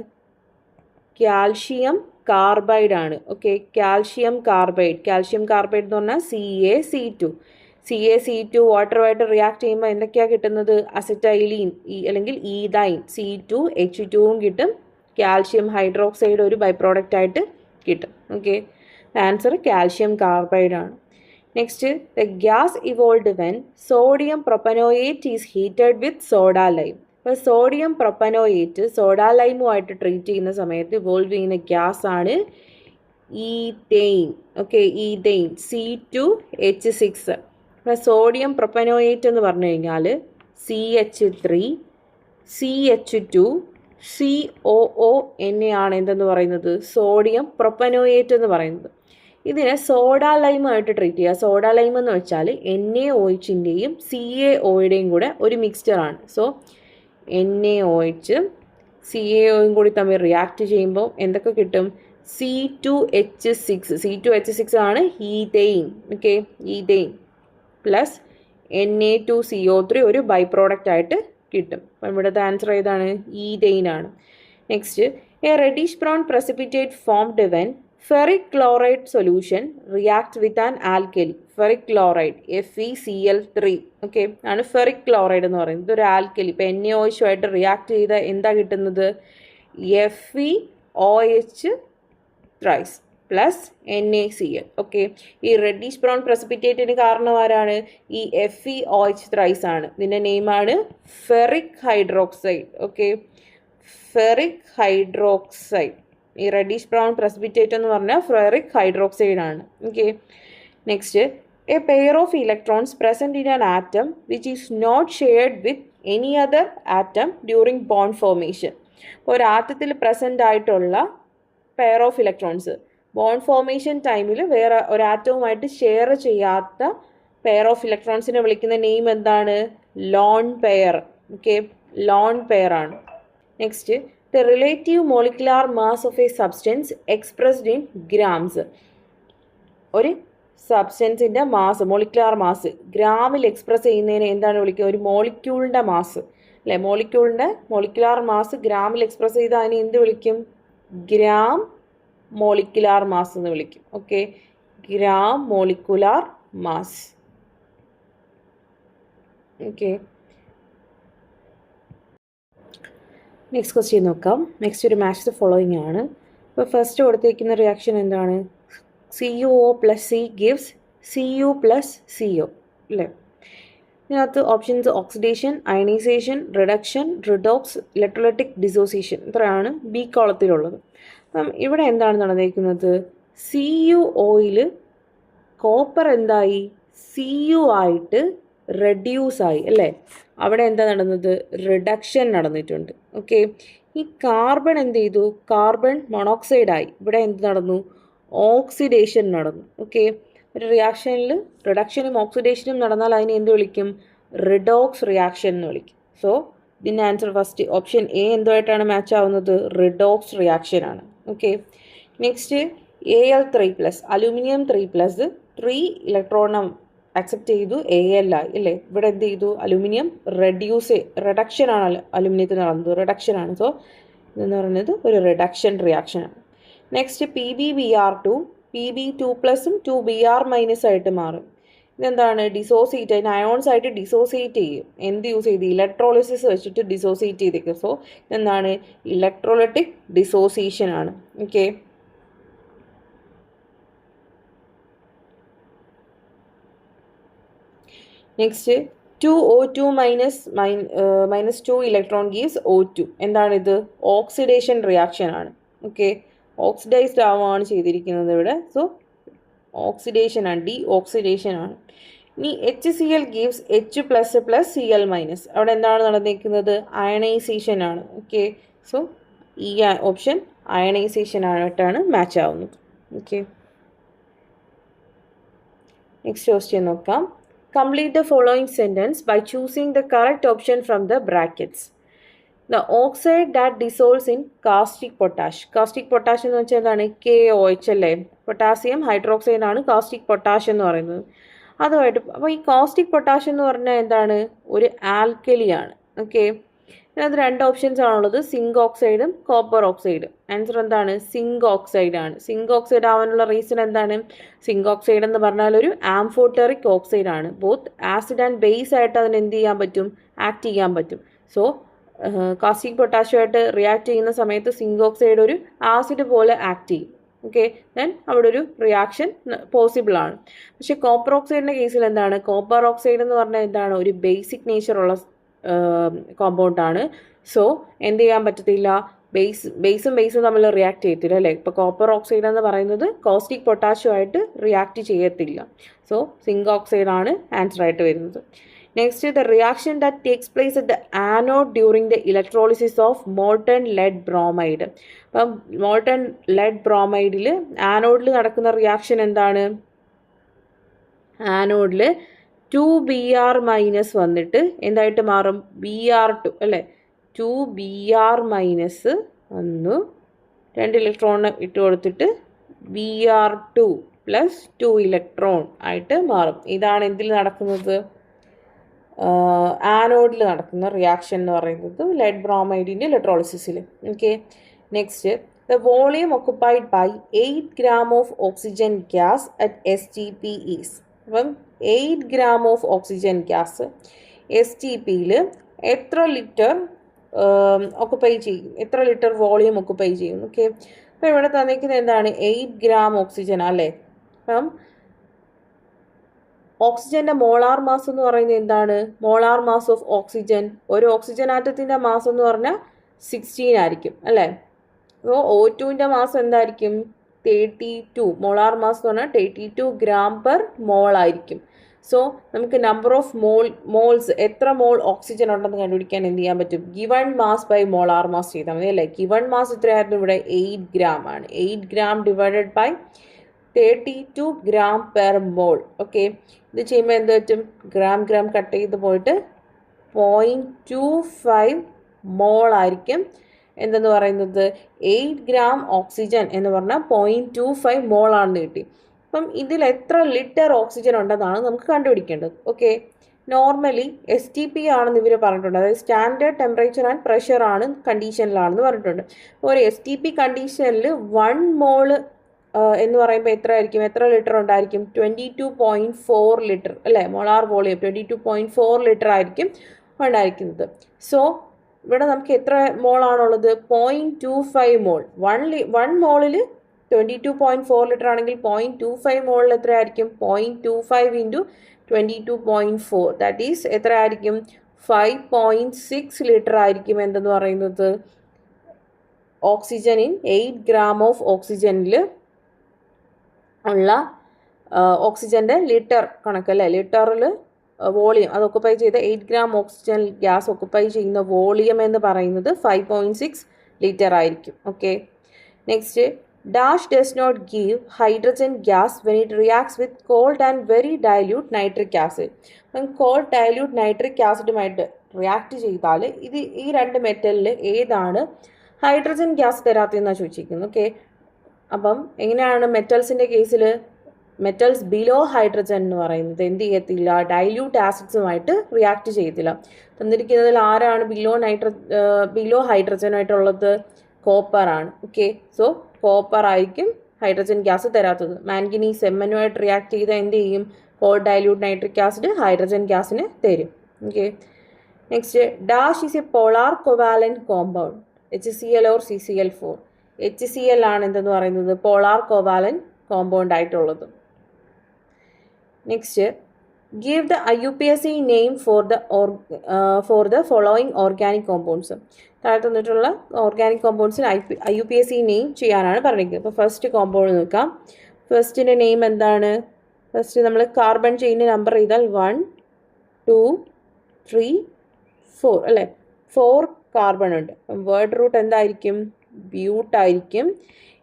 കാൽഷ്യം കാർബൈഡ് ആണ്. Okay, calcium carbide. Calcium carbide എന്ന് പറഞ്ഞാൽ CaC2 വാട്ടറുമായിട്ട് റിയാക്ട് ചെയ്യുമ്പോൾ എന്തൊക്കെയാണ് കിട്ടുന്നത്? അസറ്റൈലീൻ അല്ലെങ്കിൽ ഈഥൈൻ, C2H2 കിട്ടും. കാൽഷ്യം ഹൈഡ്രോക്സൈഡ് ഒരു ബൈ പ്രോഡക്റ്റ് ആയിട്ട് കിട്ടും. ഓക്കെ, ആൻസർ കാൽഷ്യം കാർബൈഡ് ആണ്. Next, the gas evolve when sodium propanoate is heated with soda lime. അപ്പോൾ സോഡിയം പ്രൊപ്പനോയേറ്റ് സോഡ ലൈമുമായിട്ട് ട്രീറ്റ് ചെയ്യുന്ന സമയത്ത് ഇവോൾവ് ചെയ്യുന്ന ഗ്യാസ് ആണ് ഈതെയിൻ. Okay, ethane, C2H6. അപ്പോൾ സോഡിയം പ്രൊപ്പനോയേറ്റ് എന്ന് പറഞ്ഞു കഴിഞ്ഞാൽ CH3 CH2 COO ആണ് എന്തെന്ന് പറയുന്നത്? സോഡിയം പ്രൊപ്പനോയേറ്റ് എന്ന് പറയുന്നത്. ഇതിനെ സോഡ ലൈമുമായിട്ട് ട്രീറ്റ് ചെയ്യുക. സോഡ ലൈം എന്ന് വെച്ചാൽ NaOHൻ്റെയും CaOയുടെയും കൂടെ ഒരു മിക്സ്ചറാണ്. സോ NaOH CaOയും കൂടി തമ്മിൽ റിയാക്ട് ചെയ്യുമ്പോൾ എന്തൊക്കെ കിട്ടും? C2H6 ആണ് ethane. Okay, ethane plus Na2CO3 ഒരു ബൈ പ്രോഡക്റ്റ് ആയിട്ട് കിട്ടും. അപ്പം ഇവിടുത്തെ ആൻസർ ഏതാണ്? ഈതെയിൻ ആണ്. Next, A reddish brown precipitate formed when ferric chloride solution reacts with an alkali. Ferric chloride FeCl3. Okay, ആണ് ഫെറിക് ക്ലോറൈഡ് എന്ന് പറയുന്നത്. ഇതൊരു ആൽക്കലി. ഇപ്പോൾ NaOH ആയിട്ട് റിയാക്ട് ചെയ്ത എന്താ കിട്ടുന്നത്? FeOH thrice plus NaCl. Okay, ഈ റെഡിഷ് ബ്രൗൺ പ്രസിപ്പിറ്റേറ്റിന് കാരണം ആരാണ്? ഈ FeOH thrice ആണ്. ഇതിൻ്റെ നെയിമാണ് ferric hydroxide. Okay, ferric hydroxide. ഈ റെഡിഷ് ബ്രൗൺ പ്രസിപ്പിറ്റേറ്റ് എന്ന് പറഞ്ഞാൽ ഫെറിക് ഹൈഡ്രോക്സൈഡ് ആണ്. Okay, next, a pair of electrons present in an atom which is not shared with any other atom during bond formation. ഒരു ആറ്റത്തിൽ present ആയിട്ടുള്ള pair of electrons bond formation ടൈമിൽ വേറെ ഒരു ആറ്റവുമായിട്ട് ഷെയർ ചെയ്യാത്ത പെയർ ഓഫ് ഇലക്ട്രോൺസിനെ വിളിക്കുന്ന നെയിം എന്താണ്? Lone pair. Okay, lone pair ആണ്. Next, the relative molecular mass of a substance expressed in grams. ഒരു സബ്സ്റ്റൻസിൻ്റെ മാസ്, മോളിക്കുലാർ മാസ് ഗ്രാമിൽ എക്സ്പ്രസ് ചെയ്യുന്നതിന് എന്താണ് വിളിക്കുക? ഒരു മോളിക്യൂളിൻ്റെ മാസ് അല്ലേ? മോളിക്കുലാർ മാസ് ഗ്രാമിൽ എക്സ്പ്രസ് ചെയ്താൽ അതിനെ എന്ത് വിളിക്കും? ഗ്രാം മോളിക്കുലാർ മാസ് എന്ന് വിളിക്കും. Okay, gram molecular mass. Okay, next question നോക്കാം. നെക്സ്റ്റ് ഒരു മാച്ച് ദ ഫോളോയിങ് ആണ്. ഇപ്പോൾ ഫസ്റ്റ് കൊടുത്തിരിക്കുന്ന റിയാക്ഷൻ എന്താണ്? CuO + C gives Cu + CO അല്ലേ? ഇതിനകത്ത് options oxidation, ionisation, reduction, redox, electrolytic dissociation. ഇത്രയാണ് ബി കോളത്തിലുള്ളത്. അപ്പം ഇവിടെ എന്താണ് നടന്നിരിക്കുന്നത്? CuOയിൽ കോപ്പർ എന്തായി? Cu ആയിട്ട് റെഡ്യൂസ് ആയി അല്ലേ? അവിടെ എന്താ നടന്നത്? റിഡക്ഷൻ നടന്നിട്ടുണ്ട്. ഓക്കെ, ഈ കാർബൺ എന്ത് ചെയ്തു? കാർബൺ മോണോക്സൈഡ് ആയി. ഇവിടെ എന്ത് നടന്നു? ഓക്സിഡേഷൻ നടന്നു. ഓക്കെ, ഒരു റിയാക്ഷനിൽ റിഡക്ഷനും ഓക്സിഡേഷനും നടന്നാൽ അതിനെ എന്ത് വിളിക്കും? റിഡോക്സ് റിയാക്ഷൻ എന്ന് വിളിക്കും. സോ ഇതിൻ്റെ ആൻസർ ഫസ്റ്റ് ഓപ്ഷൻ എ എന്തുമായിട്ടാണ് മാച്ച് ആവുന്നത്? റിഡോക്സ് റിയാക്ഷൻ ആണ്. ഓക്കെ, നെക്സ്റ്റ്, Al3+, അലൂമിനിയം 3+, 3 ഇലക്ട്രോണും അക്സെപ്റ്റ് ചെയ്തു, Al ആയി അല്ലേ? ഇവിടെ എന്ത് ചെയ്തു? അലൂമിനിയം റിഡക്ഷൻ ആണ്. അലൂമിനിയത്തിൽ നടന്നത് റിഡക്ഷൻ ആണ്. സോ ഇതെന്ന് പറയുന്നത് ഒരു റിഡക്ഷൻ റിയാക്ഷൻ ആണ്. നെക്സ്റ്റ്, PbBr2, Pb2+ഉം 2Br- ആയിട്ട് മാറും. ഇതെന്താണ്? ഡിസോസിയേറ്റ്, അതിന് അയോൺസ് ആയിട്ട് ഡിസോസിയേറ്റ് ചെയ്യും. എന്ത് യൂസ് ചെയ്ത്? ഇലക്ട്രോളിസിസ് വെച്ചിട്ട് ഡിസോസിയേറ്റ് ചെയ്തേക്കും. സോ ഇതെന്താണ്? ഇലക്ട്രോലൈറ്റിക് ഡിസോസിയേഷൻ ആണ്. Okay, next, 2O2 -2 electron gives O2. എന്താണിത്? ഓക്സിഡേഷൻ റിയാക്ഷൻ ആണ്. ഓക്കെ, ഓക്സിഡൈസ്ഡ് ആവുകയാണ് ചെയ്തിരിക്കുന്നത് ഇവിടെ. സോ ഓക്സിഡേഷൻ ആണ്, ഡി ഓക്സിഡേഷൻ ആണ്. ഇനി HCl ഗീവ്സ് H++ Cl-. അവിടെ എന്താണ് നടന്നിരിക്കുന്നത്? അയണൈസേഷൻ ആണ്. ഓക്കെ, സോ ഈ ഓപ്ഷൻ അയണൈസേഷൻ ആയിട്ടാണ് മാച്ച് ആവുന്നത്. ഓക്കെ, നെക്സ്റ്റ് ക്വസ്റ്റ്യൻ നോക്കാം. Complete the following sentence by choosing the correct option from the brackets. The oxide that dissolves in caustic potash. Caustic potash എന്ന് വെച്ചാൽ എന്താണ്? KOH അല്ലേ? Potassium hydroxide ആണ് caustic potash എന്ന് പറയുന്നത്. അതുമായിട്ട് അപ്പോൾ ഈ കാസ്റ്റിക് പൊട്ടാഷ് എന്ന് പറഞ്ഞാൽ എന്താണ്? ഒരു ആൽക്കലിയാണ്. ഓക്കെ, ഇതിനകത്ത് 2 ഓപ്ഷൻസ് ആണുള്ളത്, സിങ്ക് ഓക്സൈഡും കോപ്പർ ഓക്സൈഡും. ആൻസർ എന്താണ്? സിങ്ക് ഓക്സൈഡ് ആണ്. സിങ്ക് ഓക്സൈഡ് ആവാനുള്ള റീസൺ എന്താണ്? സിങ്ക് ഓക്സൈഡ് എന്ന് പറഞ്ഞാൽ ഒരു ആംഫോട്ടറിക് ഓക്സൈഡ് ആണ്. ബോത്ത് ആസിഡ് ആൻഡ് ബേസ് ആയിട്ട് അതിന് എന്ത് ചെയ്യാൻ പറ്റും? ആക്ട് ചെയ്യാൻ പറ്റും. സോ കാസ്റ്റിക് പൊട്ടാഷ്യമായിട്ട് റിയാക്ട് ചെയ്യുന്ന സമയത്ത് സിങ്ക് ഓക്സൈഡ് ഒരു ആസിഡ് പോലെ ആക്ട് ചെയ്യും. ഓക്കെ, ദെൻ അവിടെ ഒരു റിയാക്ഷൻ പോസിബിൾ ആണ്. പക്ഷേ കോപ്പർ ഓക്സൈഡിൻ്റെ കേസിൽ എന്താണ്? കോപ്പർ ഓക്സൈഡ് എന്ന് പറഞ്ഞാൽ എന്താണ്? ഒരു ബേസിക് നേച്ചറുള്ള കോമ്പൗണ്ടാണ്. സോ എന്ത് ചെയ്യാൻ പറ്റത്തില്ല? ബേസും തമ്മിൽ റിയാക്ട് ചെയ്യത്തില്ല അല്ലേ? ഇപ്പോൾ കോപ്പർ ഓക്സൈഡ് എന്ന് പറയുന്നത് കോസ്റ്റിക് പൊട്ടാഷ്യമായിട്ട് റിയാക്ട് ചെയ്യത്തില്ല. സോ സിങ്ക് ഓക്സൈഡ് ആണ് ആൻസർ ആയിട്ട് വരുന്നത്. Next, the reaction that takes place at the anode during the electrolysis of molten lead bromide. അപ്പം മോൾട്ടൺ ലെഡ് ബ്രോമൈഡിൽ ആനോഡിൽ നടക്കുന്ന റിയാക്ഷൻ എന്താണ്? ആനോഡിൽ 2Br മൈനസ് വന്നിട്ട് എന്തായിട്ട് മാറും? Br2 അല്ലേ? 2Br മൈനസ് വന്നു, 2 ഇലക്ട്രോൺ ഇട്ട് കൊടുത്തിട്ട് Br2 പ്ലസ് 2 ഇലക്ട്രോൺ ആയിട്ട് മാറും. ഇതാണ് എന്തിൽ നടക്കുന്നത്? ആനോഡിൽ നടക്കുന്ന റിയാക്ഷൻ എന്ന് പറയുന്നത് ലെഡ് ബ്രോമൈഡിൻ്റെ ഇലക്ട്രോളിസിസിൽ. Okay, next, the volume occupied by 8 gram of oxygen gas at STP is. അപ്പം 8 gram ഓഫ് ഓക്സിജൻ ഗ്യാസ് STPയിൽ എത്ര ലിറ്റർ ഒക്കുപ്പൈ ചെയ്യും? എത്ര ലിറ്റർ വോളിയം ഒക്കുപ്പൈ ചെയ്യും? ഓക്കെ, അപ്പോൾ ഇവിടെ തന്നിരിക്കുന്നത് എന്താണ്? 8 gram ഓക്സിജൻ അല്ലേ? അപ്പം ഓക്സിജൻ്റെ മോളാർ മാസ് എന്ന് പറയുന്നത് എന്താണ്? മോളാർ മാസ് ഓഫ് ഓക്സിജൻ, ഒരു ഓക്സിജൻ ആറ്റത്തിൻ്റെ മാസ് എന്ന് പറഞ്ഞാൽ 16 ആയിരിക്കും അല്ലേ? അപ്പോൾ O2ൻ്റെ മാസ് എന്തായിരിക്കും? 32. മോളാർ മാസ് എന്ന് പറഞ്ഞാൽ 32 gram/mol ആയിരിക്കും. സോ നമുക്ക് നമ്പർ ഓഫ് മോൾസ്, എത്ര മോൾ ഓക്സിജൻ ഉണ്ടെന്ന് കണ്ടുപിടിക്കാൻ എന്ത് ചെയ്യാൻ പറ്റും? Given mass by molar mass ചെയ്താൽ മതി അല്ലേ? ഗിവൺ മാസ് എത്രയായിരുന്നു ഇവിടെ? 8 gram ആണ്. 8 gram divided by 32 gram/mol. Okay, ഇത് ചെയ്യുമ്പോൾ എന്ത് പറ്റും? ഗ്രാം കട്ട് ചെയ്ത് പോയിട്ട് 0.25 മോൾ ആയിരിക്കും എന്തെന്ന് പറയുന്നത്? 8 gram ഓക്സിജൻ എന്ന് പറഞ്ഞാൽ 0.25 മോൾ ആണെന്ന് കിട്ടി. അപ്പം ഇതിൽ എത്ര ലിറ്റർ ഓക്സിജൻ ഉണ്ടെന്നാണ് നമുക്ക് കണ്ടുപിടിക്കേണ്ടത്. ഓക്കെ, നോർമലി STP ആണെന്ന് ഇവർ പറഞ്ഞിട്ടുണ്ട്, അതായത് സ്റ്റാൻഡേർഡ് ടെമ്പറേച്ചർ ആൻഡ് പ്രഷർ ആണ് കണ്ടീഷനിലാണെന്ന് പറഞ്ഞിട്ടുണ്ട്. ഒരു STP കണ്ടീഷനിൽ 1 മോള് എന്ന് പറയുമ്പോൾ എത്ര ആയിരിക്കും? എത്ര ലിറ്റർ ഉണ്ടായിരിക്കും? 22.4 ലിറ്റർ അല്ലേ? മോളാർ വോളിയം 22.4 ലിറ്റർ ആയിരിക്കും ഉണ്ടായിരിക്കുന്നത്. സോ ഇവിടെ നമുക്ക് എത്ര മോളാണുള്ളത്? 0.25 മോൾ. 1 മോളിൽ 22.4 ലിറ്റർ ആണെങ്കിൽ 0.25 മോളിൽ എത്ര ആയിരിക്കും? 0.25 ഇൻറ്റു 22.4 ദാറ്റ് ഈസ് എത്ര ആയിരിക്കും? 5.6 ലിറ്റർ ആയിരിക്കും എന്തെന്ന് പറയുന്നത്? ഓക്സിജൻ ഇൻ 8 gram ഓഫ് ഓക്സിജനിൽ ഉള്ള ഓക്സിജൻ്റെ ലിറ്റർ കണക്കല്ലേ? ലിറ്ററിൽ വോളിയം അത് ഒക്കുപ്പൈ ചെയ്ത 8 gram ഓക്സിജൻ ഗ്യാസ് ഒക്കുപ്പൈ ചെയ്യുന്ന വോളിയം എന്ന് പറയുന്നത് 5.6 ലിറ്റർ ആയിരിക്കും. Okay, next, dash does not give hydrogen gas when it reacts with cold and very dilute nitric acid. അപ്പം കോൾഡ് ഡൈല്യൂട്ട് നൈട്രിക് ആസിഡുമായിട്ട് റിയാക്ട് ചെയ്താൽ ഈ 2 മെറ്റലിൽ ഏതാണ് ഹൈഡ്രജൻ ഗ്യാസ് തരാത്തതെന്നാണ് ചോദിച്ചിരിക്കുന്നത്. ഓക്കെ, അപ്പം എങ്ങനെയാണ് മെറ്റൽസിൻ്റെ കേസിൽ? മെറ്റൽസ് ബിലോ ഹൈഡ്രജൻ എന്ന് പറയുന്നത് എന്ത് ചെയ്യത്തില്ല? ഡൈല്യൂട്ട് ആസിഡ്സുമായിട്ട് റിയാക്ട് ചെയ്യത്തില്ല. തന്നിരിക്കുന്നതിൽ ആരാണ് ബിലോ ഹൈഡ്രജനായിട്ടുള്ളത്? കോപ്പർ ആണ്. ഓക്കെ, സോ കോപ്പർ ആയിരിക്കും ഹൈഡ്രജൻ ഗ്യാസ് തരാത്തത്. മാംഗനീസ് Mn-ആയിട്ട് റിയാക്ട് ചെയ്താൽ എന്ത് ചെയ്യും? Cold dilute nitric acid hydrogen ഗ്യാസിന് തരും. Okay, next, dash is a polar covalent compound, HCl or CCl4. HCl ആണ് എന്തെന്ന് പറയുന്നത്? പോളാർ കോവാലന്റ് കോമ്പൗണ്ട് ആയിട്ടുള്ളത്. Next, give the IUPAC name for the following organic compounds. താഴെ തന്നിട്ടുള്ള ഓർഗാനിക് കോമ്പൗണ്ട്സിന് IUPAC നെയിം ചെയ്യാനാണ് പറഞ്ഞിരിക്കുന്നത്. അപ്പോൾ ഫസ്റ്റ് കോമ്പൗണ്ട് നോക്കാം. ഫസ്റ്റിൻ്റെ നെയിം എന്താണ്? ഫസ്റ്റ് നമ്മൾ കാർബൺ ചെയിന് നമ്പർ ചെയ്താൽ 1 2 3 4 അല്ലേ? 4 കാർബൺ ഉണ്ട്. വേർഡ് റൂട്ട് എന്തായിരിക്കും? ബ്യൂട്ട് ആയിരിക്കും.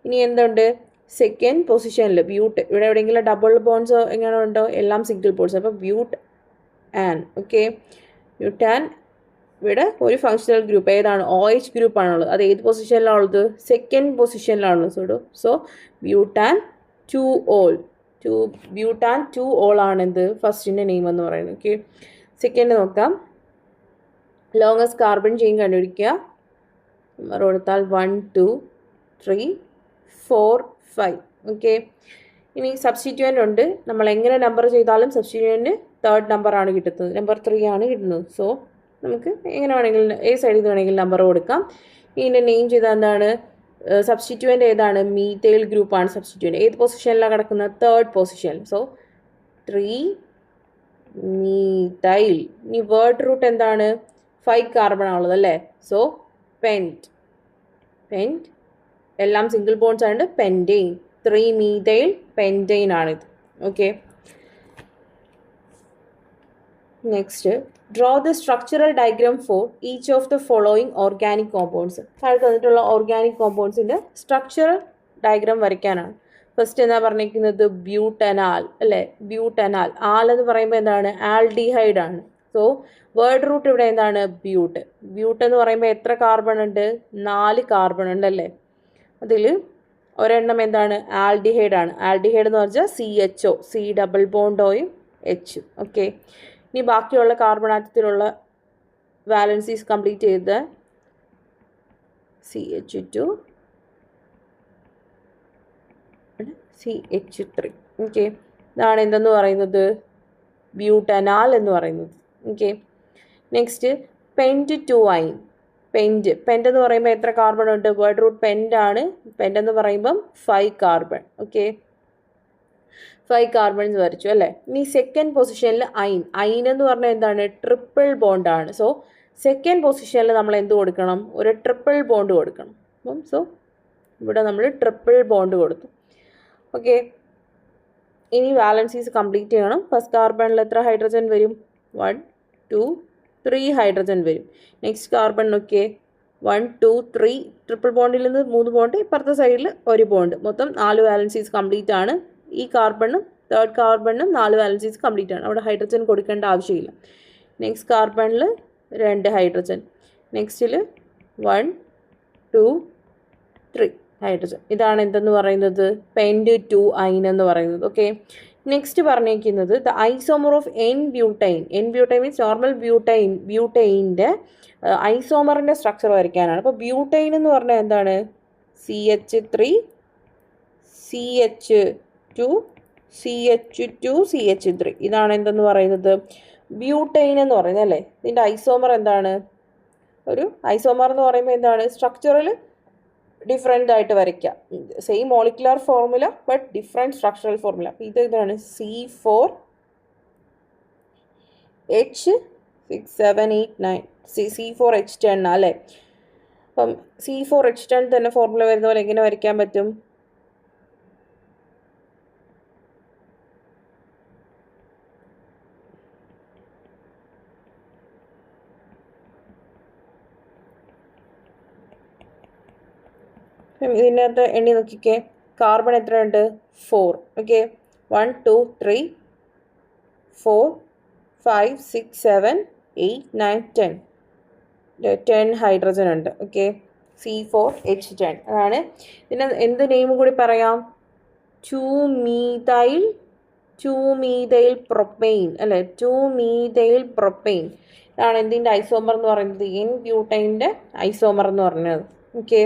ഇനി എന്തുണ്ട്? സെക്കൻഡ് പൊസിഷനിൽ ബ്യൂട്ട്. ഇവിടെ എവിടെയെങ്കിലും ഡബിൾ ബോൺസോ എങ്ങനെ ഉണ്ടോ? എല്ലാം സിംഗിൾ ബോൺസ്. അപ്പോൾ ബ്യൂട്ട് ആൻ. ഓക്കെ, ബ്യൂട്ടാൻ ഇവിടെ ഒരു ഫങ്ഷണൽ ഗ്രൂപ്പ് ഏതാണ്? OH ഗ്രൂപ്പാണുള്ളത്. അത് ഏത് പൊസിഷനിലാണുള്ളത്? സെക്കൻഡ് പൊസിഷനിലാണുള്ളത്. So butane 2-ol butane 2-ol ആണ് എന്ത് ഫസ്റ്റിൻ്റെ നെയിം എന്ന് പറയുന്നത്. ഓക്കെ, സെക്കൻഡ് നോക്കാം. ലോങ്ങസ്റ്റ് കാർബൺ ചെയിൻ കണ്ടുപിടിക്കുക. നമ്പർ കൊടുത്താൽ 1 2 3 4 5. ഓക്കെ, ഇനി സബ്സ്റ്റിറ്റ്യൂവൻ്റ് ഉണ്ട്. നമ്മൾ എങ്ങനെ നമ്പർ ചെയ്താലും സബ്സ്റ്റിറ്റ്യൂവൻ്റ് തേർഡ് നമ്പറാണ് കിട്ടുന്നത്, നമ്പർ 3 ആണ് കിട്ടുന്നത്. സോ നമുക്ക് എങ്ങനെ വേണമെങ്കിലും ഏത് സൈഡിൽ നിന്ന് വേണമെങ്കിലും നമ്പർ കൊടുക്കാം. ഇതിൻ്റെ നെയിം ചെയ്താൽ എന്താണ്? സബ്സ്റ്റിറ്റ്യൂവൻ്റ് ഏതാണ്? മീതൈൽ ഗ്രൂപ്പാണ് സബ്സ്റ്റിറ്റ്യൂവൻ്റ്. ഏത് പൊസിഷനിലാണ് കിടക്കുന്നത്? Third position. So 3 methyl. ഇനി വേർഡ് റൂട്ട് എന്താണ്? 5 കാർബൺ ആണുള്ളത് അല്ലേ? സോ പെൻറ്റ് എല്ലാം സിംഗിൾ ബോൺസ് ആണ്. പെൻറ്റെയിൻ 3 മീതൈൽ പെൻറ്റെയിൻ ആണിത്. Okay, next draw the structural diagram for each of the following organic compounds. താഴെ തന്നിട്ടുള്ള ഓർഗാനിക് കോമ്പൗണ്ട്സിൻ്റെ സ്ട്രക്ചറൽ ഡയഗ്രാം വരയ്ക്കാനാണ്. ഫസ്റ്റ് എന്താ പറഞ്ഞിരിക്കുന്നത്? ബ്യൂട്ടനാൽ അല്ലേ? ബ്യൂട്ടനാൽ. എന്ന് പറയുമ്പോൾ എന്താണ്? ആൽഡിഹൈഡ് ആണ്. സോ വേർഡ് റൂട്ട് ഇവിടെ എന്താണ്? ബ്യൂട്ട് എന്ന് പറയുമ്പോൾ എത്ര കാർബൺ ഉണ്ട്? 4 കാർബൺ ഉണ്ട് അല്ലേ? അതിൽ ഒരെണ്ണം എന്താണ്? ആൽഡിഹൈഡ് ആണ്. ആൽഡിഹൈഡ് എന്ന് പറഞ്ഞാൽ CHO, C+H. ഓക്കെ, ഇനി ബാക്കിയുള്ള കാർബൺ ആറ്റത്തിലുള്ള വാലൻസീസ് കംപ്ലീറ്റ് ചെയ്ത് CH2 CH3. ഓക്കെ, ഇതാണ് എന്തെന്ന് പറയുന്നത്? ബ്യൂട്ടനാൽ എന്ന് പറയുന്നത്. Okay, next പെൻറ്റ് 2-ine. പെൻറ്റ് എന്ന് പറയുമ്പോൾ എത്ര കാർബൺ ഉണ്ട്? വേർഡ് റൂട്ട് പെൻറ്റ് ആണ്. പെൻറ്റ് എന്ന് പറയുമ്പം 5 കാർബൺ. ഓക്കെ, 5 കാർബൺസ് വരച്ചു അല്ലേ? ഇനി സെക്കൻഡ് പൊസിഷനിൽ അയിൻ എന്ന് പറഞ്ഞാൽ എന്താണ്? ട്രിപ്പിൾ ബോണ്ട് ആണ്. സോ സെക്കൻഡ് പൊസിഷനിൽ നമ്മൾ എന്ത് കൊടുക്കണം? ഒരു ട്രിപ്പിൾ ബോണ്ട് കൊടുക്കണം. അപ്പം സോ ഇവിടെ നമ്മൾ ട്രിപ്പിൾ ബോണ്ട് കൊടുത്തു. ഓക്കെ, ഇനി വാലൻസീസ് കംപ്ലീറ്റ് ചെയ്യണം. ഫസ്റ്റ് കാർബണിൽ എത്ര ഹൈഡ്രജൻ വരും? 1 2 3 ഹൈഡ്രജൻ വരും. നെക്സ്റ്റ് കാർബൺ നോക്കിയേ, 1 2 3 ട്രിപ്പിൾ ബോണ്ടിൽ നിന്ന് 3 ബോണ്ട്, ഇപ്പുറത്തെ സൈഡിൽ 1 ബോണ്ട്, മൊത്തം 4 വാലൻസീസ് കംപ്ലീറ്റ് ആണ്. ഈ കാർബണും തേർഡ് കാർബണിനും 4 വാലൻസീസ് കംപ്ലീറ്റ് ആണ്. അവിടെ ഹൈഡ്രജൻ കൊടുക്കേണ്ട ആവശ്യമില്ല. നെക്സ്റ്റ് കാർബണിൽ 2 ഹൈഡ്രജൻ, നെക്സ്റ്റിൽ 1 2 3 ഹൈഡ്രജൻ. ഇതാണ് എന്തെന്ന് പറയുന്നത്? പെൻറ്റ് 2-ine എന്ന് പറയുന്നത്. ഓക്കെ, നെക്സ്റ്റ് പറഞ്ഞിരിക്കുന്നത് ദ ഐസോമർ ഓഫ് N-ബ്യൂട്ടൈൻ. N-ബ്യൂട്ടൈൻ മീൻസ് നോർമൽ ബ്യൂട്ടൈൻ്റെ ഐസോമറിൻ്റെ സ്ട്രക്ചർ വരയ്ക്കാനാണ്. അപ്പോൾ ബ്യൂട്ടൈൻ എന്ന് പറഞ്ഞാൽ എന്താണ്? CH3 CH2 CH2 CH3. ഇതാണ് എന്തെന്ന് പറയുന്നത്? ബ്യൂട്ടൈൻ എന്ന് പറയുന്നത് അല്ലേ? ഇതിൻ്റെ ഐസോമർ എന്താണ്? ഒരു ഐസോമർ എന്ന് പറയുമ്പോൾ എന്താണ്? സ്ട്രക്ചറിൽ ഡിഫറെൻ്റ് ആയിട്ട് വരയ്ക്കുക. Same molecular formula but different structural formula. ഇതാണ് C4H678 C4H10 അല്ലേ? അപ്പം C4H10 തന്നെ ഫോർമുല വരുന്ന പോലെ എങ്ങനെ വരയ്ക്കാൻ പറ്റും? ഇതിനകത്ത് എണ്ണി നോക്കിക്കേ, കാർബൺ എത്രയുണ്ട്? 4. ഓക്കെ, 1 2 3 4 5 6 7 8 9 10 10 ഹൈഡ്രജൻ ഉണ്ട്. ഓക്കെ, C4H10 അതാണ്. ഇതിന് എന്ത് നെയിം കൂടി പറയാം? 2-methyl പ്രൊപ്പെയിൻ അല്ലേ? 2-methyl propane. ഇതാണ് എന്തിൻ്റെ ഐസോമർ എന്ന് പറയുന്നത്? N-ബ്യൂട്ടൈൻ്റെ ഐസോമർ എന്ന് പറഞ്ഞത്. ഓക്കെ,